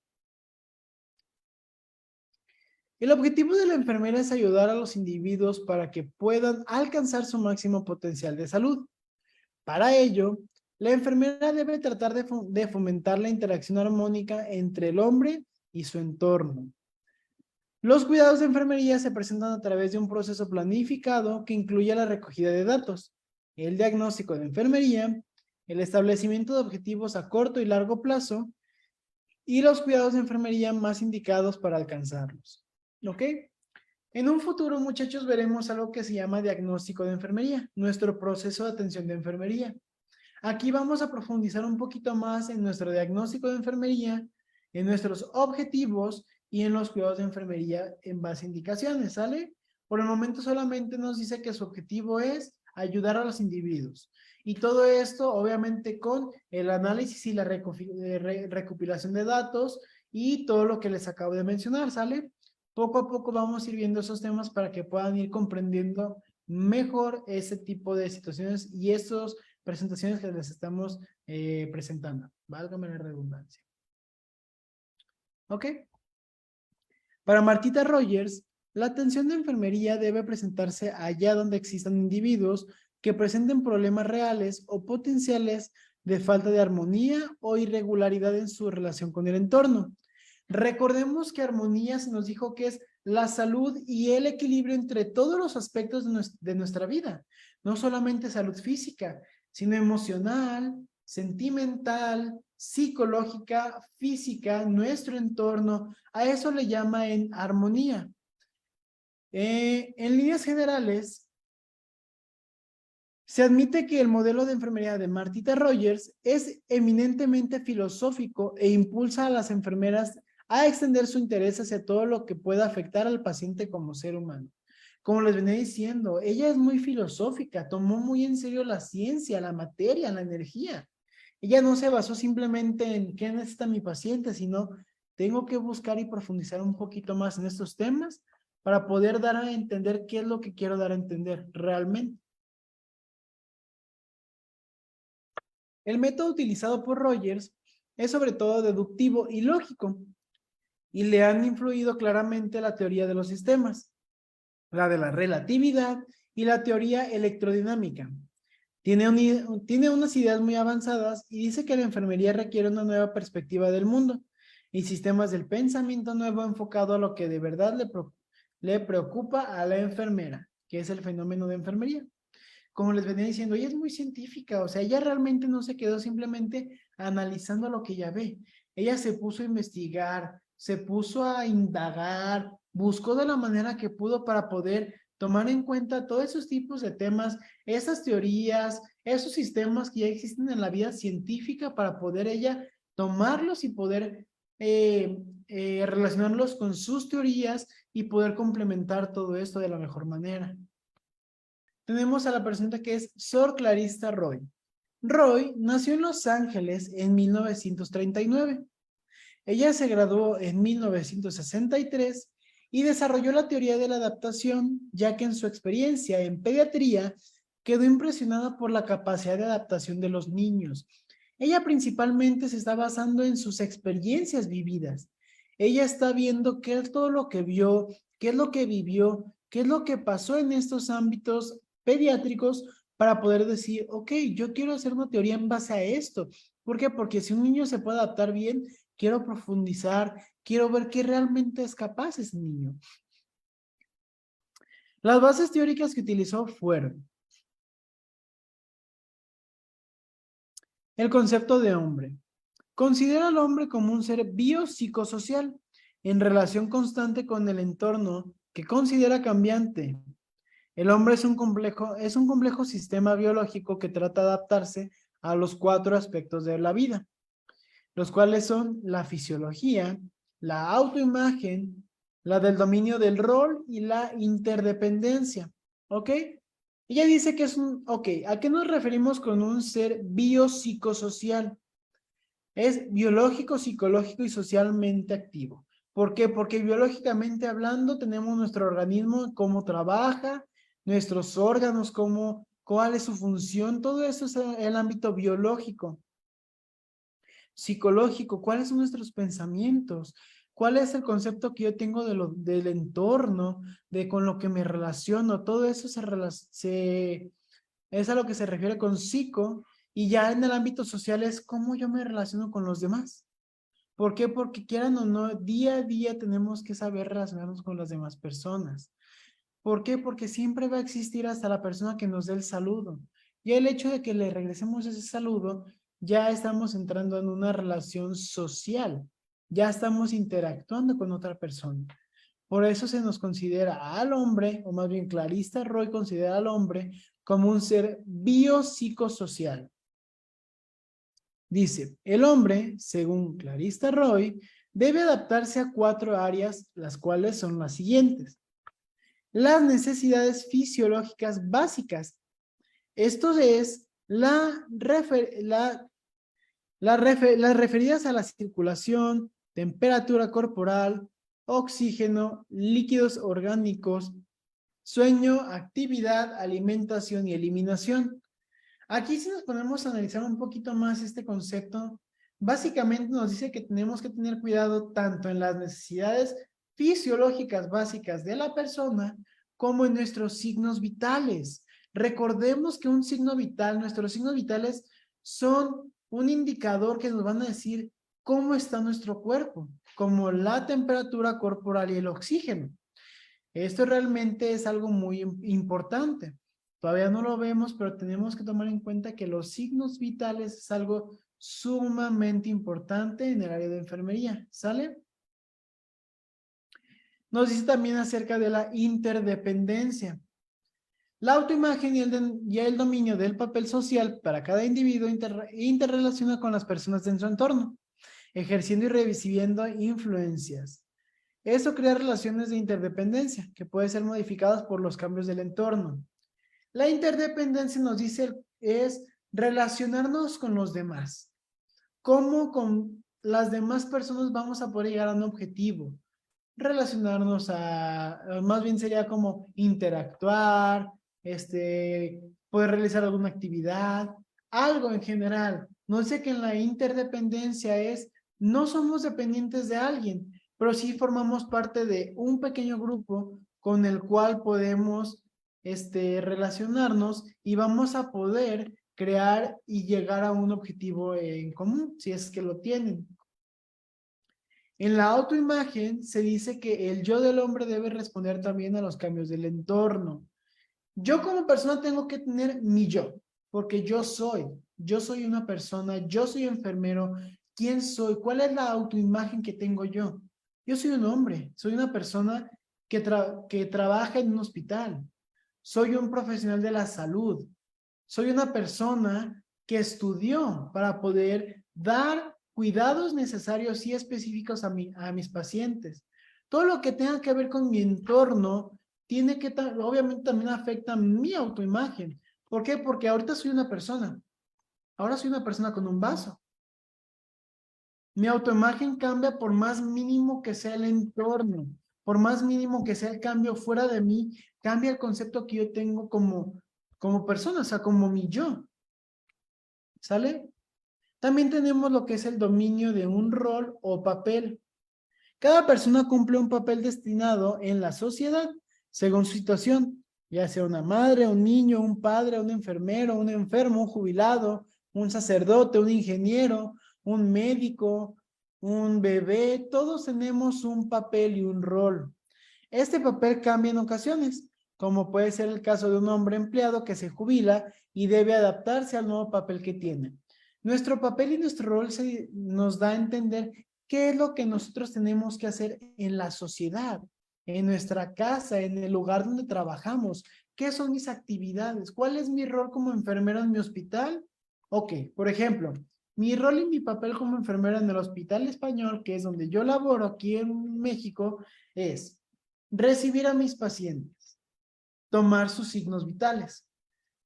El objetivo de la enfermera es ayudar a los individuos para que puedan alcanzar su máximo potencial de salud. Para ello, la enfermera debe tratar de fomentar la interacción armónica entre el hombre y su entorno. Los cuidados de enfermería se presentan a través de un proceso planificado que incluye la recogida de datos, el diagnóstico de enfermería, el establecimiento de objetivos a corto y largo plazo, y los cuidados de enfermería más indicados para alcanzarlos. ¿Ok? En un futuro, muchachos, veremos algo que se llama diagnóstico de enfermería, nuestro proceso de atención de enfermería. Aquí vamos a profundizar un poquito más en nuestro diagnóstico de enfermería, en nuestros objetivos y en los cuidados de enfermería en base a indicaciones, ¿sale? Por el momento solamente nos dice que su objetivo es ayudar a los individuos. Y todo esto, obviamente, con el análisis y la recopilación de datos y todo lo que les acabo de mencionar, ¿sale? Poco a poco vamos a ir viendo esos temas para que puedan ir comprendiendo mejor ese tipo de situaciones y estos presentaciones que les estamos presentando. Válgame la redundancia. ¿Ok? Para Martita Rogers, la atención de enfermería debe presentarse allá donde existan individuos que presenten problemas reales o potenciales de falta de armonía o irregularidad en su relación con el entorno. Recordemos que armonía se nos dijo que es la salud y el equilibrio entre todos los aspectos de nuestra vida. No solamente salud física, sino emocional, sentimental, psicológica, física, nuestro entorno. A eso le llama en armonía. En líneas generales, se admite que el modelo de enfermería de Martita Rogers es eminentemente filosófico e impulsa a las enfermeras a extender su interés hacia todo lo que pueda afectar al paciente como ser humano. Como les venía diciendo, ella es muy filosófica, tomó muy en serio la ciencia, la materia, la energía. Ella no se basó simplemente en qué necesita mi paciente, sino tengo que buscar y profundizar un poquito más en estos temas para poder dar a entender qué es lo que quiero dar a entender realmente. El método utilizado por Rogers es sobre todo deductivo y lógico, y le han influido claramente la teoría de los sistemas, la de la relatividad y la teoría electrodinámica. Tiene unas ideas muy avanzadas y dice que la enfermería requiere una nueva perspectiva del mundo y sistemas del pensamiento nuevo enfocado a lo que de verdad le preocupa a la enfermera, que es el fenómeno de enfermería. Como les venía diciendo, ella es muy científica, o sea, ella realmente no se quedó simplemente analizando lo que ella ve. Ella se puso a investigar, se puso a indagar, buscó de la manera que pudo para poder tomar en cuenta todos esos tipos de temas, esas teorías, esos sistemas que ya existen en la vida científica para poder ella tomarlos y poder relacionarlos con sus teorías y poder complementar todo esto de la mejor manera. Tenemos a la persona que es Sor Clarissa Roy. Roy nació en Los Ángeles en 1939. Ella se graduó en 1963 y desarrolló la teoría de la adaptación, ya que en su experiencia en pediatría quedó impresionada por la capacidad de adaptación de los niños. Ella principalmente se está basando en sus experiencias vividas. Ella está viendo qué es todo lo que vio, qué es lo que vivió, qué es lo que pasó en estos ámbitos pediátricos para poder decir, ok, yo quiero hacer una teoría en base a esto. ¿Por qué? Porque si un niño se puede adaptar bien, quiero profundizar, quiero ver qué realmente es capaz ese niño. Las bases teóricas que utilizó fueron el concepto de hombre. Considera al hombre como un ser biopsicosocial en relación constante con el entorno que considera cambiante. El hombre es un complejo sistema biológico que trata de adaptarse a los 4 aspectos de la vida, los cuales son la fisiología, la autoimagen, la del dominio del rol y la interdependencia. ¿Ok? Ella dice que es un... Ok, ¿a qué nos referimos con un ser biopsicosocial? Es biológico, psicológico y socialmente activo. ¿Por qué? Porque biológicamente hablando tenemos nuestro organismo, cómo trabaja, nuestros órganos, cuál es su función, todo eso es el ámbito biológico. Psicológico, cuáles son nuestros pensamientos, cuál es el concepto que yo tengo del entorno, de con lo que me relaciono, todo eso es a lo que se refiere con psico, y ya en el ámbito social es cómo yo me relaciono con los demás. ¿Por qué? Porque quieran o no, día a día tenemos que saber relacionarnos con las demás personas. ¿Por qué? Porque siempre va a existir hasta la persona que nos dé el saludo. Y el hecho de que le regresemos ese saludo, ya estamos entrando en una relación social. ya estamos interactuando con otra persona. Por eso se nos considera al hombre, o más bien Clarissa Roy considera al hombre como un ser biopsicosocial. Dice, el hombre, según Clarissa Roy, debe adaptarse a 4 áreas, las cuales son las siguientes. Las necesidades fisiológicas básicas. Esto es las referidas a la circulación, temperatura corporal, oxígeno, líquidos orgánicos, sueño, actividad, alimentación y eliminación. Aquí si nos ponemos a analizar un poquito más este concepto, básicamente nos dice que tenemos que tener cuidado tanto en las necesidades fisiológicas básicas de la persona como en nuestros signos vitales. Recordemos que un signo vital, nuestros signos vitales son un indicador que nos van a decir cómo está nuestro cuerpo, como la temperatura corporal y el oxígeno. Esto realmente es algo muy importante. Todavía no lo vemos, pero tenemos que tomar en cuenta que los signos vitales es algo sumamente importante en el área de enfermería. ¿Sale? Nos dice también acerca de la interdependencia. La autoimagen y el dominio del papel social para cada individuo interrelaciona con las personas de su entorno, ejerciendo y recibiendo influencias. Eso crea relaciones de interdependencia que pueden ser modificadas por los cambios del entorno. La interdependencia nos dice es relacionarnos con los demás. ¿Cómo con las demás personas vamos a poder llegar a un objetivo? Relacionarnos más bien sería como interactuar, poder realizar alguna actividad, algo en general. No sé que en la interdependencia no somos dependientes de alguien, pero sí formamos parte de un pequeño grupo con el cual podemos relacionarnos y vamos a poder crear y llegar a un objetivo en común, si es que lo tienen. En la autoimagen se dice que el yo del hombre debe responder también a los cambios del entorno. Yo como persona tengo que tener mi yo, porque yo soy una persona, yo soy enfermero. ¿Quién soy? ¿Cuál es la autoimagen que tengo yo? Yo soy un hombre, soy una persona que trabaja en un hospital. Soy un profesional de la salud. Soy una persona que estudió para poder dar cuidados necesarios y específicos a mis pacientes. Todo lo que tenga que ver con mi entorno tiene que, obviamente también afecta mi autoimagen. ¿Por qué? Porque ahorita soy una persona. Ahora soy una persona con un vaso. Mi autoimagen cambia por más mínimo que sea el entorno, por más mínimo que sea el cambio fuera de mí, cambia el concepto que yo tengo como persona, o sea, como mi yo. ¿Sale? También tenemos lo que es el dominio de un rol o papel. Cada persona cumple un papel destinado en la sociedad según su situación, ya sea una madre, un niño, un padre, un enfermero, un enfermo, un jubilado, un sacerdote, un ingeniero, un médico, un bebé. Todos tenemos un papel y un rol. Este papel cambia en ocasiones, como puede ser el caso de un hombre empleado que se jubila y debe adaptarse al nuevo papel que tiene. Nuestro papel y nuestro rol nos da a entender qué es lo que nosotros tenemos que hacer en la sociedad, en nuestra casa, en el lugar donde trabajamos. ¿Qué son mis actividades? ¿Cuál es mi rol como enfermero en mi hospital? Ok, por ejemplo, mi rol y mi papel como enfermera en el Hospital Español, que es donde yo laboro aquí en México, es recibir a mis pacientes, tomar sus signos vitales,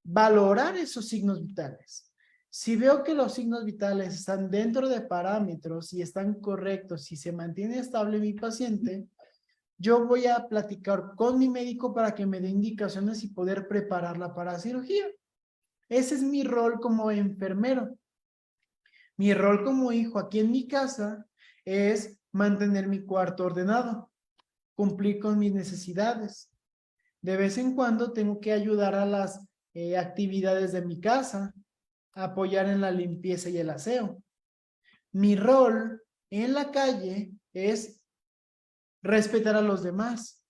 valorar esos signos vitales. Si veo que los signos vitales están dentro de parámetros y están correctos y se mantiene estable mi paciente, yo voy a platicar con mi médico para que me dé indicaciones y poder prepararla para cirugía. Ese es mi rol como enfermero. Mi rol como hijo aquí en mi casa es mantener mi cuarto ordenado, cumplir con mis necesidades. De vez en cuando tengo que ayudar a las actividades de mi casa, apoyar en la limpieza y el aseo. Mi rol en la calle es respetar a los demás,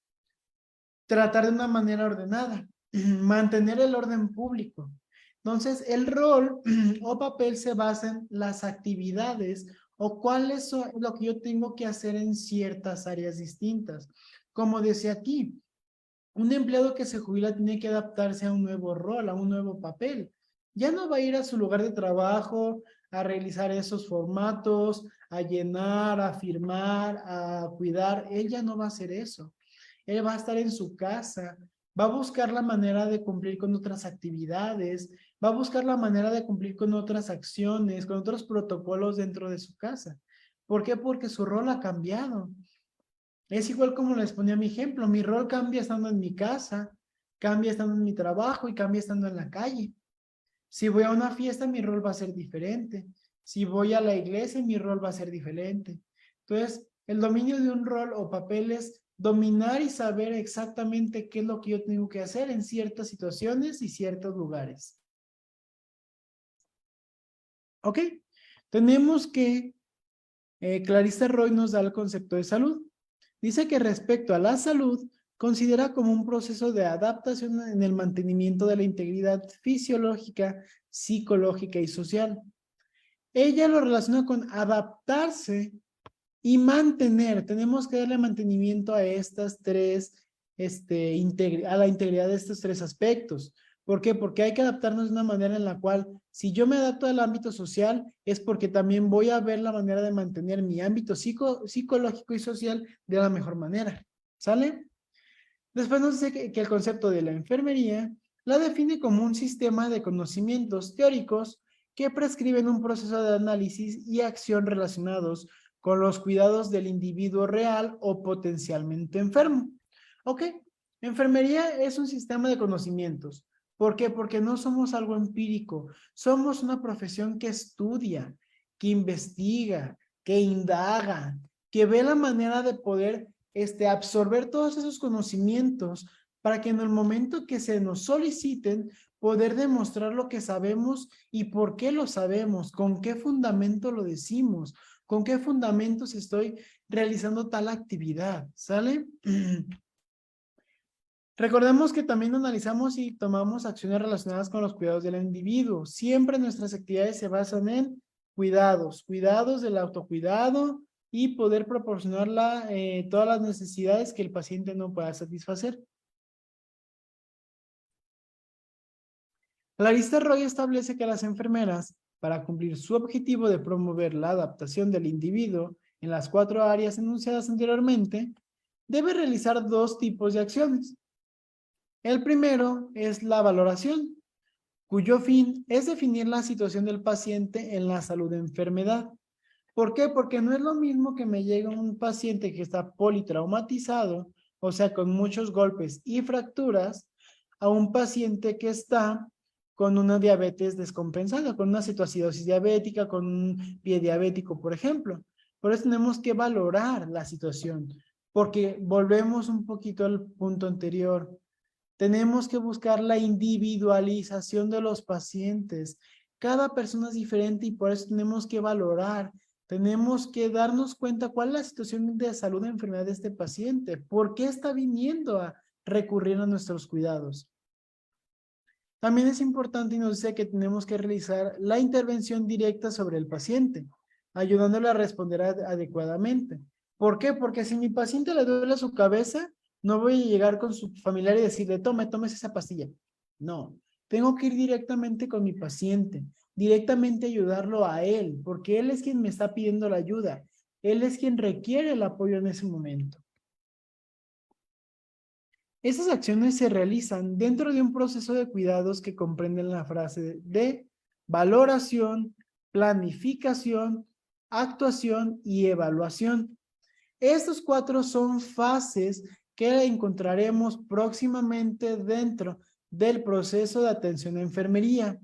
tratar de una manera ordenada, mantener el orden público. Entonces, el rol o papel se basa en las actividades o cuál es lo que yo tengo que hacer en ciertas áreas distintas. Como decía aquí, un empleado que se jubila tiene que adaptarse a un nuevo rol, a un nuevo papel. Ya no va a ir a su lugar de trabajo a realizar esos formatos, a llenar, a firmar, a cuidar. Él ya no va a hacer eso. Él va a estar en su casa, va a buscar la manera de cumplir con otras actividades, va a buscar la manera de cumplir con otras acciones, con otros protocolos dentro de su casa. ¿Por qué? Porque su rol ha cambiado. Es igual como les ponía mi ejemplo, mi rol cambia estando en mi casa, cambia estando en mi trabajo y cambia estando en la calle. Si voy a una fiesta, mi rol va a ser diferente. Si voy a la iglesia, mi rol va a ser diferente. Entonces, el dominio de un rol o papel es dominar y saber exactamente qué es lo que yo tengo que hacer en ciertas situaciones y ciertos lugares. ¿Ok? Tenemos que Clarissa Roy nos da el concepto de salud. Dice que respecto a la salud, considera como un proceso de adaptación en el mantenimiento de la integridad fisiológica, psicológica y social. Ella lo relaciona con adaptarse y mantener. Tenemos que darle mantenimiento a estas tres, a la integridad de estos tres aspectos. ¿Por qué? Porque hay que adaptarnos de una manera en la cual, si yo me adapto al ámbito social, es porque también voy a ver la manera de mantener mi ámbito psicológico y social de la mejor manera. ¿Sale? Después nos dice que el concepto de la enfermería la define como un sistema de conocimientos teóricos que prescriben un proceso de análisis y acción relacionados con los cuidados del individuo real o potencialmente enfermo. ¿Ok? Enfermería es un sistema de conocimientos. ¿Por qué? Porque no somos algo empírico. Somos una profesión que estudia, que investiga, que indaga, que ve la manera de poder absorber todos esos conocimientos para que en el momento que se nos soliciten, poder demostrar lo que sabemos y por qué lo sabemos, con qué fundamento lo decimos, con qué fundamentos estoy realizando tal actividad, ¿sale? Recordemos que también analizamos y tomamos acciones relacionadas con los cuidados del individuo. Siempre nuestras actividades se basan en cuidados del autocuidado y poder proporcionar todas las necesidades que el paciente no pueda satisfacer. Clarissa Roy establece que las enfermeras, para cumplir su objetivo de promover la adaptación del individuo en las 4 áreas enunciadas anteriormente, debe realizar 2 tipos de acciones. El primero es la valoración, cuyo fin es definir la situación del paciente en la salud de enfermedad. ¿Por qué? Porque no es lo mismo que me llegue un paciente que está politraumatizado, o sea, con muchos golpes y fracturas, a un paciente que está con una diabetes descompensada, con una cetoacidosis diabética, con un pie diabético, por ejemplo. Por eso tenemos que valorar la situación, porque volvemos un poquito al punto anterior. Tenemos que buscar la individualización de los pacientes. Cada persona es diferente y por eso tenemos que valorar. Tenemos que darnos cuenta cuál es la situación de salud o enfermedad de este paciente. ¿Por qué está viniendo a recurrir a nuestros cuidados? También es importante y nos dice que tenemos que realizar la intervención directa sobre el paciente, ayudándole a responder adecuadamente. ¿Por qué? Porque si mi paciente le duele su cabeza, no voy a llegar con su familiar y decirle, tomes esa pastilla. No, tengo que ir directamente con mi paciente, directamente ayudarlo a él, porque él es quien me está pidiendo la ayuda. Él es quien requiere el apoyo en ese momento. Esas acciones se realizan dentro de un proceso de cuidados que comprenden la frase de valoración, planificación, actuación y evaluación. Estos 4 son fases que encontraremos próximamente dentro del proceso de atención a enfermería.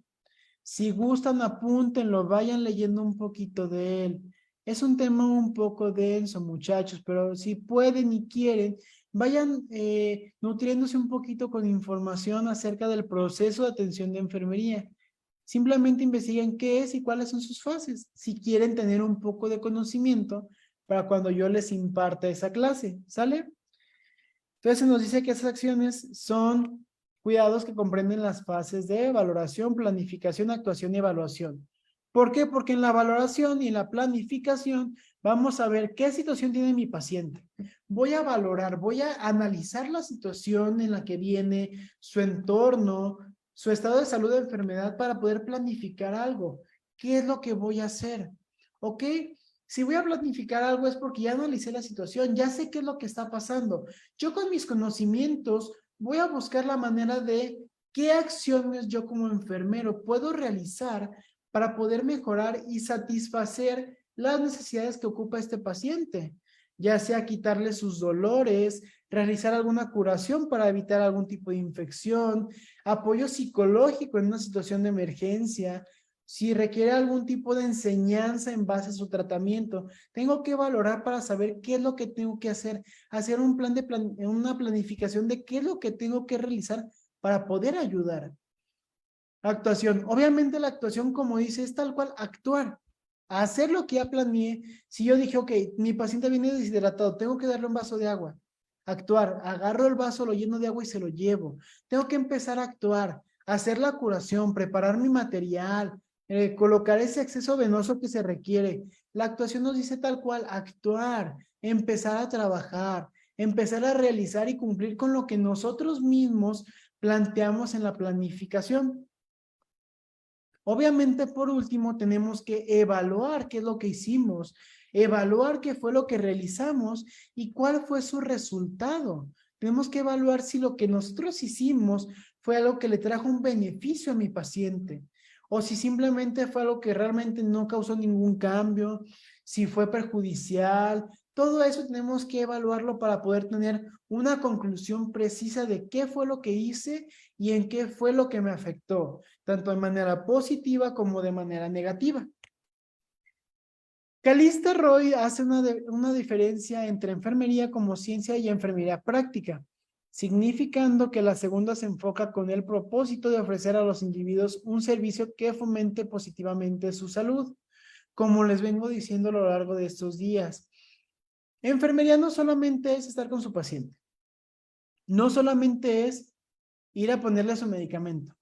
Si gustan, apúntenlo, vayan leyendo un poquito de él. Es un tema un poco denso, muchachos, pero si pueden y quieren, vayan nutriéndose un poquito con información acerca del proceso de atención de enfermería. Simplemente investiguen qué es y cuáles son sus fases, si quieren tener un poco de conocimiento para cuando yo les imparta esa clase, ¿sale? Entonces nos dice que esas acciones son cuidados que comprenden las fases de valoración, planificación, actuación y evaluación. ¿Por qué? Porque en la valoración y en la planificación vamos a ver qué situación tiene mi paciente. Voy a valorar, voy a analizar la situación en la que viene, su entorno, su estado de salud o enfermedad para poder planificar algo. ¿Qué es lo que voy a hacer? ¿Ok? Si voy a planificar algo es porque ya analicé la situación, ya sé qué es lo que está pasando. Yo con mis conocimientos voy a buscar la manera de qué acciones yo como enfermero puedo realizar para poder mejorar y satisfacer las necesidades que ocupa este paciente, ya sea quitarle sus dolores, realizar alguna curación para evitar algún tipo de infección, apoyo psicológico en una situación de emergencia, si requiere algún tipo de enseñanza en base a su tratamiento. Tengo que valorar para saber qué es lo que tengo que hacer un una planificación de qué es lo que tengo que realizar para poder ayudar. Actuación. Obviamente la actuación, como dice, es tal cual actuar. Hacer lo que ya planeé. Si yo dije, ok, mi paciente viene deshidratado, tengo que darle un vaso de agua. Actuar. Agarro el vaso, lo lleno de agua y se lo llevo. Tengo que empezar a actuar, hacer la curación, preparar mi material, colocar ese acceso venoso que se requiere. La actuación nos dice tal cual, actuar, empezar a trabajar, empezar a realizar y cumplir con lo que nosotros mismos planteamos en la planificación. Obviamente, por último, tenemos que evaluar qué es lo que hicimos, evaluar qué fue lo que realizamos y cuál fue su resultado. Tenemos que evaluar si lo que nosotros hicimos fue algo que le trajo un beneficio a mi paciente o si simplemente fue algo que realmente no causó ningún cambio, si fue perjudicial. Todo eso tenemos que evaluarlo para poder tener una conclusión precisa de qué fue lo que hice y en qué fue lo que me afectó, tanto de manera positiva como de manera negativa. Calista Roy hace una diferencia entre enfermería como ciencia y enfermería práctica, significando que la segunda se enfoca con el propósito de ofrecer a los individuos un servicio que fomente positivamente su salud, como les vengo diciendo a lo largo de estos días. Enfermería no solamente es estar con su paciente, no solamente es ir a ponerle su medicamento,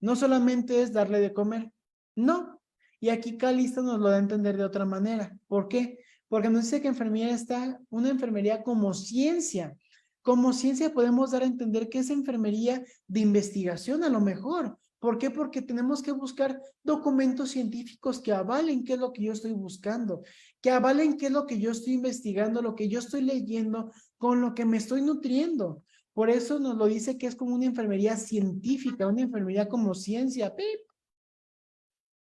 no solamente es darle de comer, no. Y aquí Calista nos lo da a entender de otra manera. ¿Por qué? Porque nos dice que enfermería está, una enfermería como ciencia. Como ciencia podemos dar a entender que es enfermería de investigación a lo mejor. ¿Por qué? Porque tenemos que buscar documentos científicos que avalen qué es lo que yo estoy buscando, que avalen qué es lo que yo estoy investigando, lo que yo estoy leyendo, con lo que me estoy nutriendo. Por eso nos lo dice que es como una enfermería científica, una enfermería como ciencia. ¡Pip!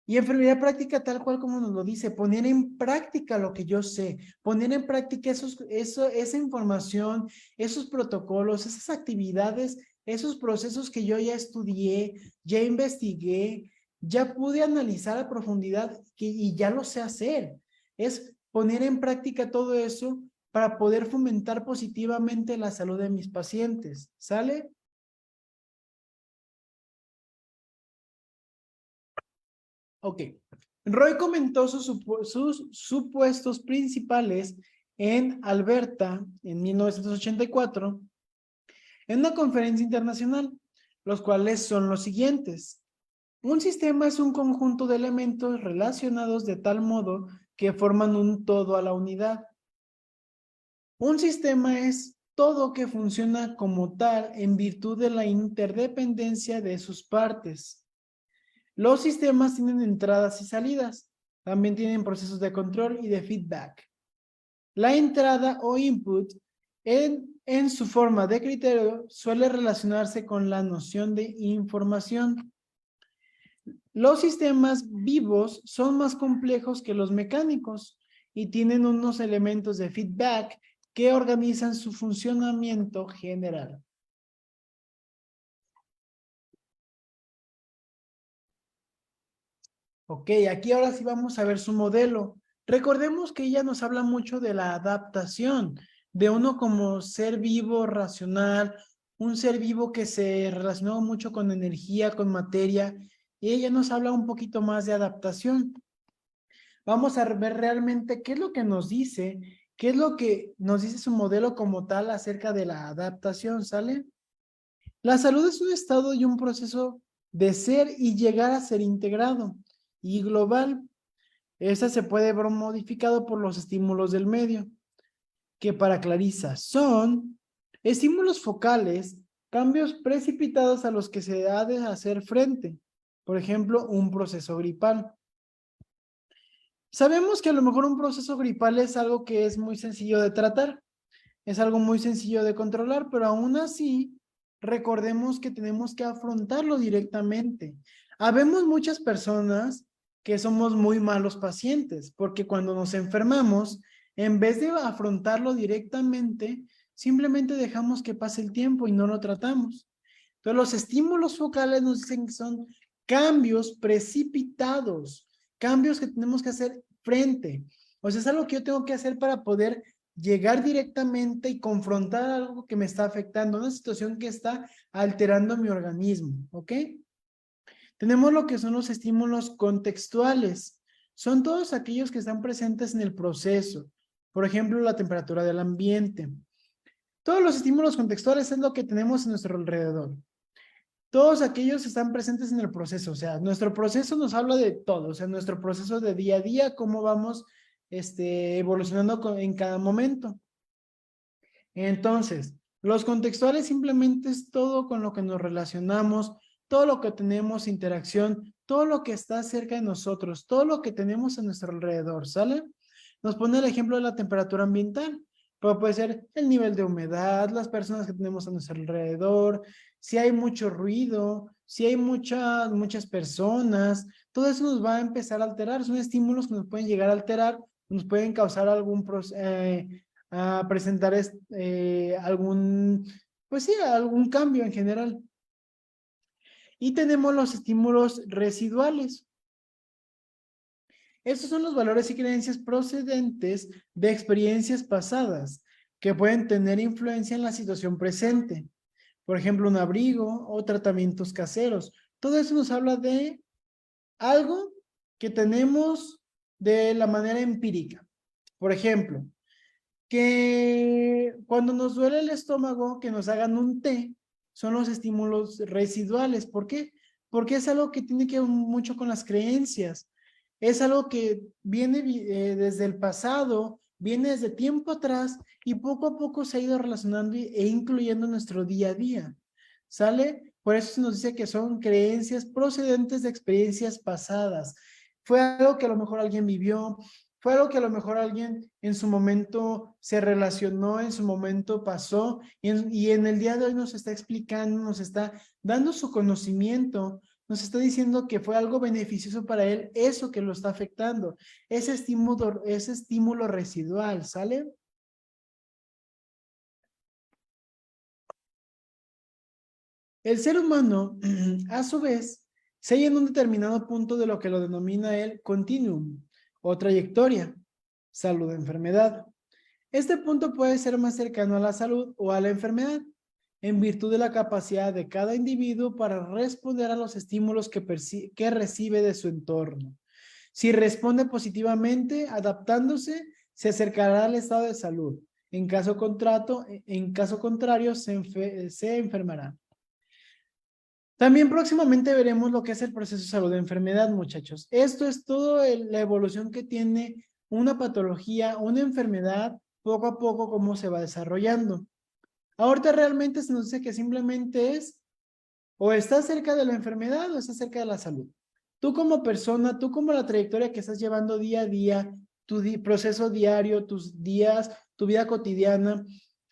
Y enfermería práctica tal cual como nos lo dice, poner en práctica lo que yo sé, poner en práctica esa información, esos protocolos, esas actividades, esos procesos que yo ya estudié, ya investigué, ya pude analizar a profundidad y ya lo sé hacer. Es poner en práctica todo eso para poder fomentar positivamente la salud de mis pacientes. ¿Sale? Ok. Roy comentó sus supuestos principales en Alberta en 1984 en una conferencia internacional, los cuales son los siguientes. Un sistema es un conjunto de elementos relacionados de tal modo que forman un todo a la unidad. Un sistema es todo que funciona como tal en virtud de la interdependencia de sus partes. Los sistemas tienen entradas y salidas. También tienen procesos de control y de feedback. La entrada o input en su forma de criterio suele relacionarse con la noción de información. Los sistemas vivos son más complejos que los mecánicos y tienen unos elementos de feedback que organizan su funcionamiento general. Ok, aquí ahora sí vamos a ver su modelo. Recordemos que ella nos habla mucho de la adaptación, de uno como ser vivo, racional, un ser vivo que se relacionó mucho con energía, con materia, y ella nos habla un poquito más de adaptación. Vamos a ver realmente qué es lo que nos dice, qué es lo que nos dice su modelo como tal acerca de la adaptación, ¿sale? La salud es un estado y un proceso de ser y llegar a ser integrado. y global. Esta se puede ver modificado por los estímulos del medio, que para Clarisa son estímulos focales, cambios precipitados a los que se ha de hacer frente. Por ejemplo, un proceso gripal. Sabemos que a lo mejor un proceso gripal es algo que es muy sencillo de tratar, es algo muy sencillo de controlar, pero aún así, recordemos que tenemos que afrontarlo directamente. Habemos muchas personas que somos muy malos pacientes, porque cuando nos enfermamos, en vez de afrontarlo directamente, simplemente dejamos que pase el tiempo y no lo tratamos. Entonces, los estímulos focales nos dicen que son cambios precipitados, cambios que tenemos que hacer frente. O sea, es algo que yo tengo que hacer para poder llegar directamente y confrontar algo que me está afectando, una situación que está alterando mi organismo, ¿ok? Tenemos lo que son los estímulos contextuales. Son todos aquellos que están presentes en el proceso. Por ejemplo, la temperatura del ambiente. Todos los estímulos contextuales es lo que tenemos a nuestro alrededor. Todos aquellos están presentes en el proceso, o sea, nuestro proceso nos habla de todo, o sea, nuestro proceso de día a día, cómo vamos evolucionando en cada momento. Entonces, los contextuales simplemente es todo con lo que nos relacionamos, todo lo que tenemos interacción, todo lo que está cerca de nosotros, todo lo que tenemos a nuestro alrededor, ¿sale? Nos pone el ejemplo de la temperatura ambiental, pero puede ser el nivel de humedad, las personas que tenemos a nuestro alrededor, si hay mucho ruido, si hay muchas personas, todo eso nos va a empezar a alterar, son estímulos que nos pueden llegar a alterar, nos pueden causar a presentar algún cambio en general. Y tenemos los estímulos residuales. Estos son los valores y creencias procedentes de experiencias pasadas que pueden tener influencia en la situación presente. Por ejemplo, un abrigo o tratamientos caseros. Todo eso nos habla de algo que tenemos de la manera empírica. Por ejemplo, que cuando nos duele el estómago, que nos hagan un té, son los estímulos residuales. ¿Por qué? Porque es algo que tiene que ver mucho con las creencias. Es algo que viene desde el pasado, viene desde tiempo atrás y poco a poco se ha ido relacionando e incluyendo en nuestro día a día. ¿Sale? Por eso se nos dice que son creencias procedentes de experiencias pasadas. Fue algo que a lo mejor alguien vivió, fue algo que a lo mejor alguien en su momento se relacionó, en su momento pasó, y en el día de hoy nos está explicando, nos está dando su conocimiento, nos está diciendo que fue algo beneficioso para él, eso que lo está afectando, ese estímulo residual, ¿sale? El ser humano, a su vez, se halla en un determinado punto de lo que lo denomina el continuum o trayectoria, salud-enfermedad. Este punto puede ser más cercano a la salud o a la enfermedad, en virtud de la capacidad de cada individuo para responder a los estímulos que recibe de su entorno. Si responde positivamente, adaptándose, se acercará al estado de salud. En caso contrario, se enfermará. También próximamente veremos lo que es el proceso de salud de enfermedad, muchachos. Esto es toda la evolución que tiene una patología, una enfermedad, poco a poco cómo se va desarrollando. Ahorita realmente se nos dice que simplemente es o estás cerca de la enfermedad o estás cerca de la salud. Tú como persona, tú como la trayectoria que estás llevando día a día, tu proceso diario, tus días, tu vida cotidiana,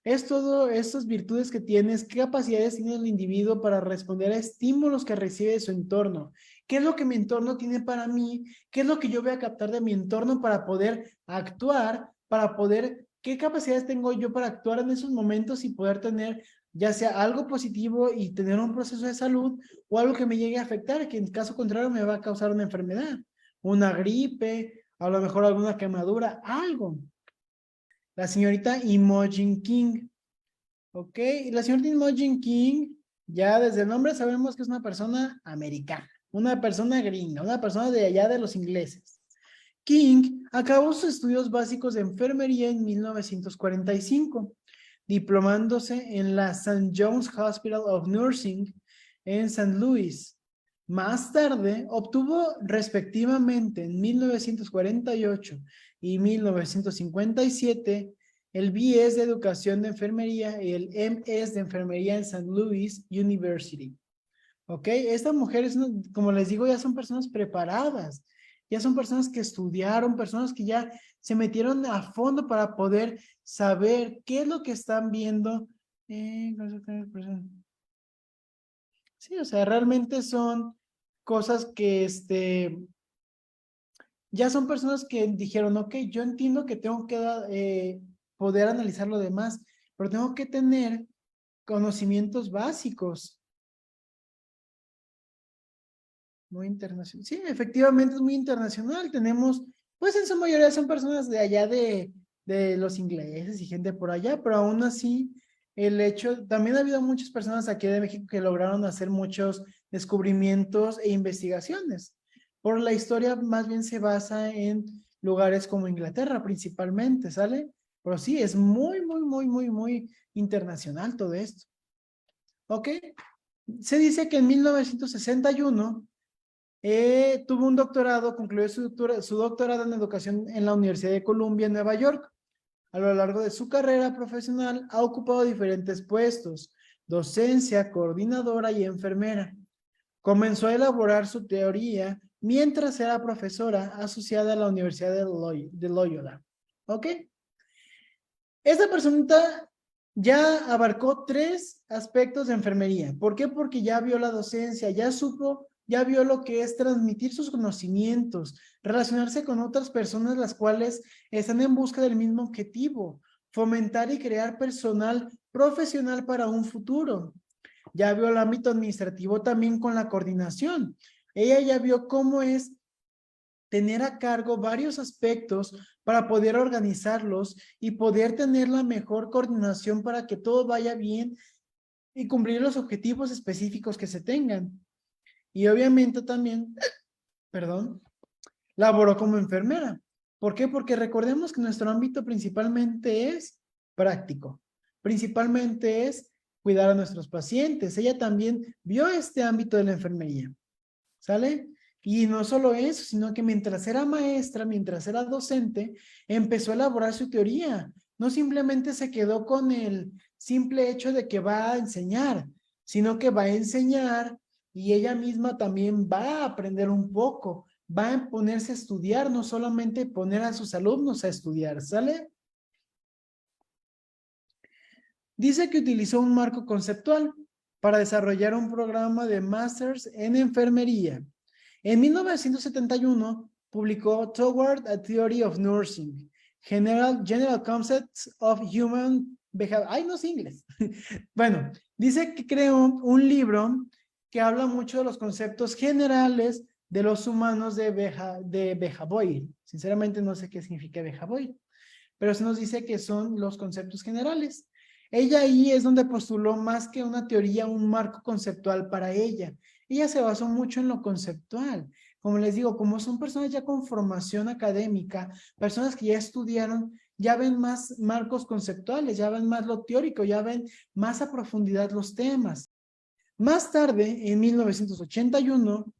es todo estas virtudes que tienes, qué capacidades tiene el individuo para responder a estímulos que recibe de su entorno. ¿Qué es lo que mi entorno tiene para mí? ¿Qué es lo que yo voy a captar de mi entorno para poder actuar, qué capacidades tengo yo para actuar en esos momentos y poder tener ya sea algo positivo y tener un proceso de salud o algo que me llegue a afectar, que en caso contrario me va a causar una enfermedad, una gripe, a lo mejor alguna quemadura, algo. La señorita Imogen King. Ok, y la señorita Imogen King, ya desde el nombre sabemos que es una persona americana, una persona gringa, una persona de allá de los ingleses. King acabó sus estudios básicos de enfermería en 1945, diplomándose en la St. John's Hospital of Nursing en St. Louis, Más tarde, obtuvo respectivamente en 1948 y 1957 el BS de Educación de Enfermería y el MS de Enfermería en St. Louis University. ¿Ok? Estas mujeres, como les digo, ya son personas preparadas, ya son personas que estudiaron, personas que ya se metieron a fondo para poder saber qué es lo que están viendo. Sí, o sea, realmente son cosas que ya son personas que dijeron, ok, yo entiendo que tengo que poder analizar lo demás, pero tengo que tener conocimientos básicos. Muy internacional. Sí, efectivamente es muy internacional. Tenemos, pues en su mayoría son personas de allá de los ingleses y gente por allá, pero aún así, el hecho, también ha habido muchas personas aquí de México que lograron hacer muchos descubrimientos e investigaciones. Por la historia más bien se basa en lugares como Inglaterra principalmente, ¿sale? Pero sí, es muy internacional todo esto. ¿Ok? Se dice que en 1961 tuvo un doctorado, concluyó su doctorado en educación en la Universidad de Columbia en Nueva York. A lo largo de su carrera profesional ha ocupado diferentes puestos, docencia, coordinadora y enfermera. Comenzó a elaborar su teoría mientras era profesora asociada a la Universidad de Loyola. ¿Ok? Esta personita ya abarcó 3 aspectos de enfermería. ¿Por qué? Porque ya vio la docencia, ya supo, ya vio lo que es transmitir sus conocimientos, relacionarse con otras personas las cuales están en busca del mismo objetivo, fomentar y crear personal profesional para un futuro. Ya vio el ámbito administrativo también con la coordinación. Ella ya vio cómo es tener a cargo varios aspectos para poder organizarlos y poder tener la mejor coordinación para que todo vaya bien y cumplir los objetivos específicos que se tengan. Y obviamente también, perdón, laboró como enfermera. ¿Por qué? Porque recordemos que nuestro ámbito principalmente es práctico. Principalmente es cuidar a nuestros pacientes. Ella también vio este ámbito de la enfermería. ¿Sale? Y no solo eso, sino que mientras era maestra, mientras era docente, empezó a elaborar su teoría. No simplemente se quedó con el simple hecho de que va a enseñar, sino que va a enseñar y ella misma también va a aprender un poco, va a ponerse a estudiar, no solamente poner a sus alumnos a estudiar, ¿sale? Dice que utilizó un marco conceptual para desarrollar un programa de Masters en Enfermería. En 1971 publicó Toward a Theory of Nursing, General Concepts of Human Behavior. Ay, no es inglés. Bueno, dice que creó un libro que habla mucho de los conceptos generales de los humanos de Behavior. Sinceramente no sé qué significa Behavior, pero se nos dice que son los conceptos generales. Ella ahí es donde postuló más que una teoría, un marco conceptual para ella. Ella se basó mucho en lo conceptual. Como les digo, como son personas ya con formación académica, personas que ya estudiaron, ya ven más marcos conceptuales, ya ven más lo teórico, ya ven más a profundidad los temas. Más tarde, en 1981,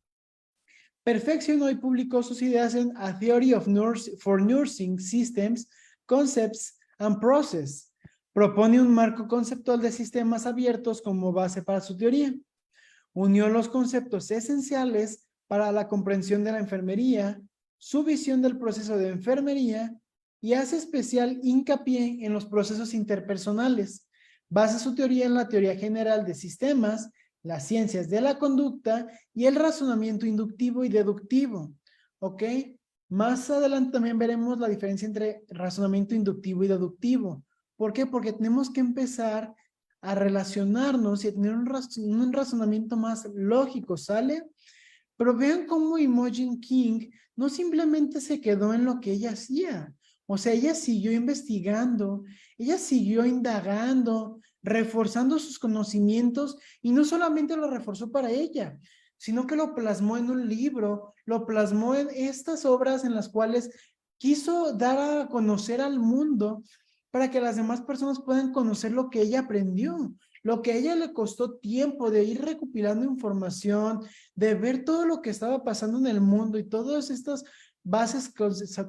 perfeccionó y publicó sus ideas en A Theory for Nursing Systems, Concepts and Process. Propone un marco conceptual de sistemas abiertos como base para su teoría. Unió los conceptos esenciales para la comprensión de la enfermería, su visión del proceso de enfermería y hace especial hincapié en los procesos interpersonales. Basa su teoría en la teoría general de sistemas, las ciencias de la conducta y el razonamiento inductivo y deductivo. ¿Ok? Más adelante también veremos la diferencia entre razonamiento inductivo y deductivo. ¿Por qué? Porque tenemos que empezar a relacionarnos y a tener un razonamiento más lógico, ¿sale? Pero vean cómo Imogen King no simplemente se quedó en lo que ella hacía. O sea, ella siguió investigando, ella siguió indagando, reforzando sus conocimientos y no solamente lo reforzó para ella, sino que lo plasmó en un libro, lo plasmó en estas obras en las cuales quiso dar a conocer al mundo para que las demás personas puedan conocer lo que ella aprendió, lo que a ella le costó tiempo de ir recopilando información, de ver todo lo que estaba pasando en el mundo y todas estas bases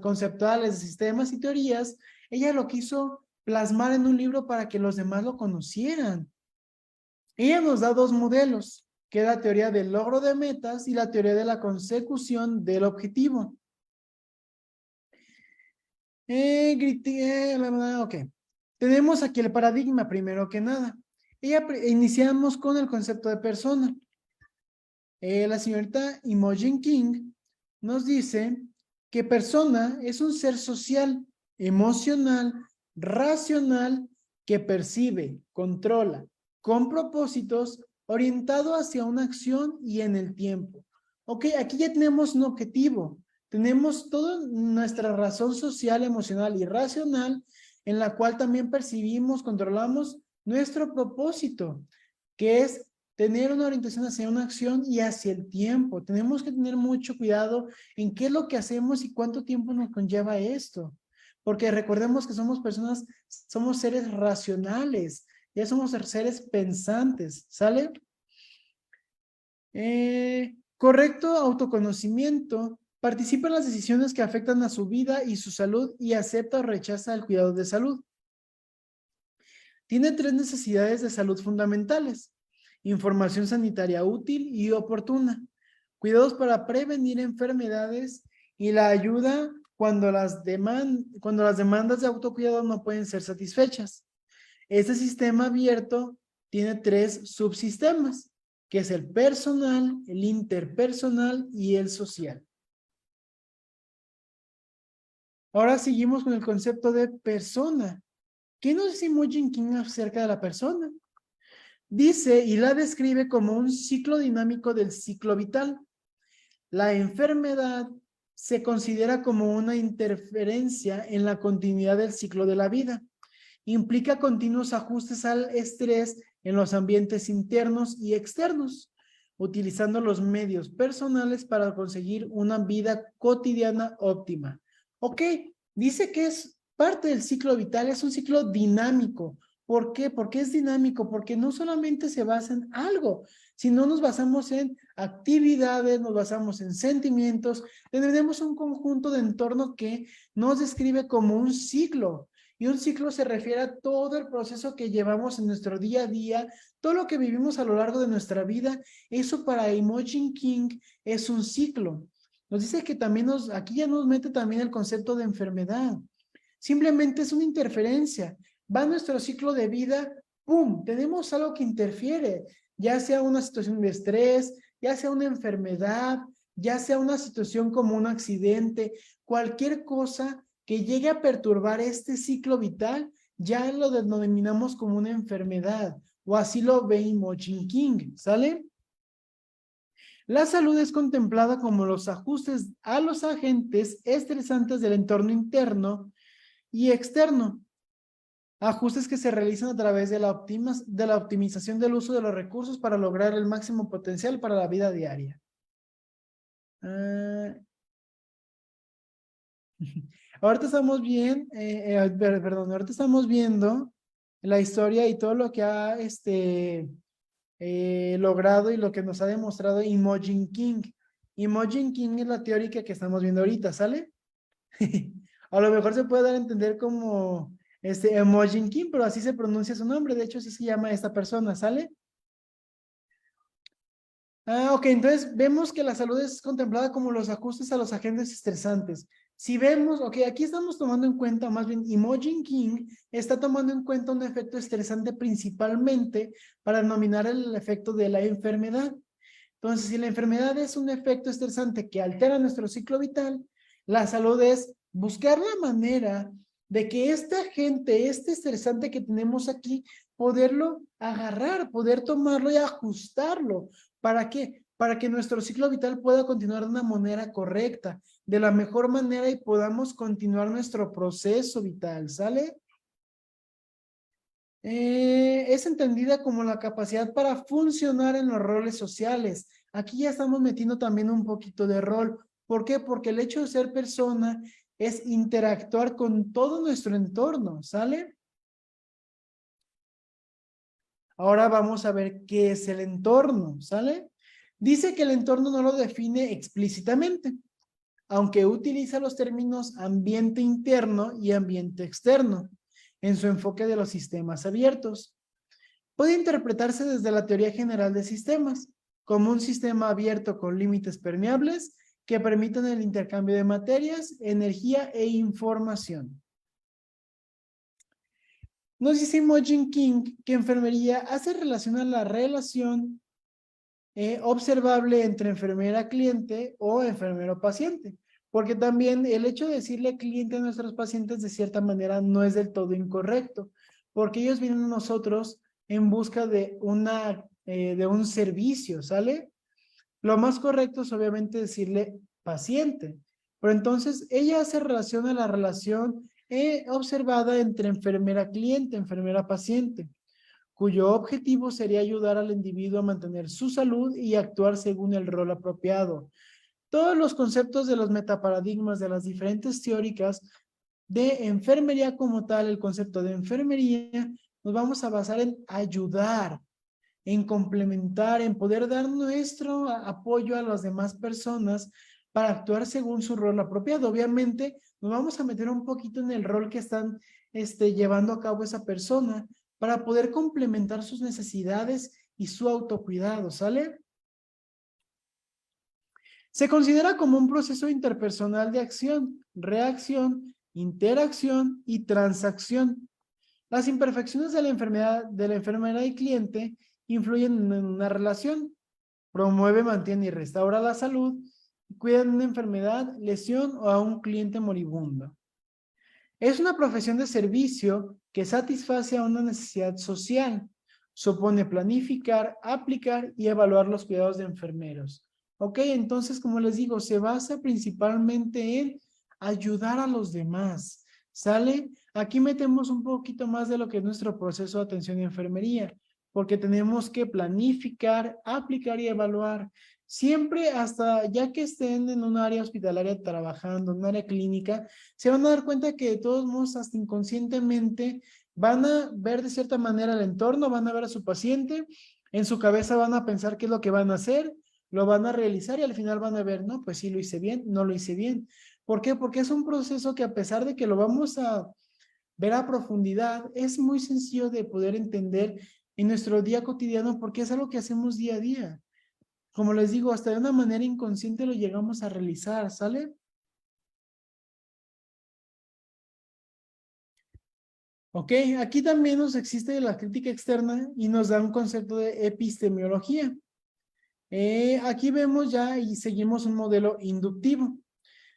conceptuales de sistemas y teorías, ella lo quiso plasmar en un libro para que los demás lo conocieran. Ella nos da dos modelos, que es la teoría del logro de metas y la teoría de la consecución del objetivo. Ok. Tenemos aquí el paradigma, primero que nada. Iniciamos con el concepto de persona. La señorita Imogen King nos dice que persona es un ser social, emocional, racional, que percibe, controla, con propósitos, orientado hacia una acción y en el tiempo. Ok, aquí ya tenemos un objetivo. Tenemos toda nuestra razón social, emocional y racional, en la cual también percibimos, controlamos nuestro propósito, que es tener una orientación hacia una acción y hacia el tiempo. Tenemos que tener mucho cuidado en qué es lo que hacemos y cuánto tiempo nos conlleva esto. Porque recordemos que somos personas, somos seres racionales, ya somos seres pensantes, ¿sale? Correcto autoconocimiento. Participa en las decisiones que afectan a su vida y su salud y acepta o rechaza el cuidado de salud. Tiene 3 necesidades de salud fundamentales: información sanitaria útil y oportuna, cuidados para prevenir enfermedades y la ayuda cuando las demandas de autocuidado no pueden ser satisfechas. Este sistema abierto tiene 3 subsistemas, que es el personal, el interpersonal y el social. Ahora seguimos con el concepto de persona. ¿Qué nos dice Imogen King acerca de la persona? Dice y la describe como un ciclo dinámico del ciclo vital. La enfermedad se considera como una interferencia en la continuidad del ciclo de la vida. Implica continuos ajustes al estrés en los ambientes internos y externos, utilizando los medios personales para conseguir una vida cotidiana óptima. Ok, dice que es parte del ciclo vital, es un ciclo dinámico. ¿Por qué? Porque es dinámico, porque no solamente se basa en algo, sino nos basamos en actividades, nos basamos en sentimientos, tenemos un conjunto de entorno que nos describe como un ciclo. Y un ciclo se refiere a todo el proceso que llevamos en nuestro día a día, todo lo que vivimos a lo largo de nuestra vida. Eso para Imogen King es un ciclo. Nos dice que también aquí ya nos mete también el concepto de enfermedad. Simplemente es una interferencia. Va nuestro ciclo de vida, ¡pum! Tenemos algo que interfiere, ya sea una situación de estrés, ya sea una enfermedad, ya sea una situación como un accidente, cualquier cosa que llegue a perturbar este ciclo vital, ya lo denominamos como una enfermedad, o así lo ve Imogen King, ¿sale? La salud es contemplada como los ajustes a los agentes estresantes del entorno interno y externo, ajustes que se realizan a través de la optimización del uso de los recursos para lograr el máximo potencial para la vida diaria. Ahorita estamos ahorita estamos viendo la historia y todo lo que ha logrado y lo que nos ha demostrado Imogen King. Imogen King es la teórica que estamos viendo ahorita, ¿sale? A lo mejor se puede dar a entender como Imogen King, pero así se pronuncia su nombre. De hecho, así se llama esta persona, ¿sale? Ok, entonces vemos que la salud es contemplada como los ajustes a los agentes estresantes. Si vemos, ok, aquí estamos tomando en cuenta, más bien Imogen King está tomando en cuenta un efecto estresante principalmente para denominar el efecto de la enfermedad. Entonces, si la enfermedad es un efecto estresante que altera nuestro ciclo vital, la salud es buscar la manera de que este agente, este estresante que tenemos aquí, poderlo agarrar, poder tomarlo y ajustarlo. ¿Para qué? Para que nuestro ciclo vital pueda continuar de una manera correcta, de la mejor manera y podamos continuar nuestro proceso vital, ¿sale? Es entendida como la capacidad para funcionar en los roles sociales. Aquí ya estamos metiendo también un poquito de rol. ¿Por qué? Porque el hecho de ser persona es interactuar con todo nuestro entorno, ¿sale? Ahora vamos a ver qué es el entorno, ¿sale? Dice que el entorno no lo define explícitamente, aunque utiliza los términos ambiente interno y ambiente externo en su enfoque de los sistemas abiertos. Puede interpretarse desde la teoría general de sistemas, como un sistema abierto con límites permeables que permitan el intercambio de materias, energía e información. Nos dice Imogen King que enfermería hace relación a la relación observable entre enfermera-cliente o enfermero-paciente, porque también el hecho de decirle cliente a nuestros pacientes de cierta manera no es del todo incorrecto, porque ellos vienen a nosotros en busca de un servicio, ¿sale? Lo más correcto es obviamente decirle paciente, pero entonces ella hace relación a la relación observada entre enfermera-cliente, enfermera-paciente, cuyo objetivo sería ayudar al individuo a mantener su salud y actuar según el rol apropiado. Todos los conceptos de los metaparadigmas de las diferentes teóricas de enfermería como tal, el concepto de enfermería, nos vamos a basar en ayudar, en complementar, en poder dar nuestro apoyo a las demás personas para actuar según su rol apropiado. Obviamente, nos vamos a meter un poquito en el rol que están llevando a cabo esa persona para poder complementar sus necesidades y su autocuidado, ¿sale? Se considera como un proceso interpersonal de acción, reacción, interacción y transacción. Las imperfecciones de la enfermedad y cliente influyen en una relación, promueve, mantiene y restaura la salud, cuida de una enfermedad, lesión o a un cliente moribundo. Es una profesión de servicio que satisface a una necesidad social. Supone planificar, aplicar y evaluar los cuidados de enfermeros. Ok, entonces, como les digo, se basa principalmente en ayudar a los demás. ¿Sale? Aquí metemos un poquito más de lo que es nuestro proceso de atención de enfermería, porque tenemos que planificar, aplicar y evaluar. Siempre hasta ya que estén en un área hospitalaria trabajando, en un área clínica, se van a dar cuenta que de todos modos, hasta inconscientemente, van a ver de cierta manera el entorno, van a ver a su paciente, en su cabeza van a pensar qué es lo que van a hacer, lo van a realizar y al final van a ver, no, pues sí lo hice bien, no lo hice bien. ¿Por qué? Porque es un proceso que a pesar de que lo vamos a ver a profundidad, es muy sencillo de poder entender en nuestro día cotidiano porque es algo que hacemos día a día. Como les digo, hasta de una manera inconsciente lo llegamos a realizar, ¿sale? Ok, aquí también nos existe la crítica externa y nos da un concepto de epistemología. Aquí vemos ya y seguimos un modelo inductivo.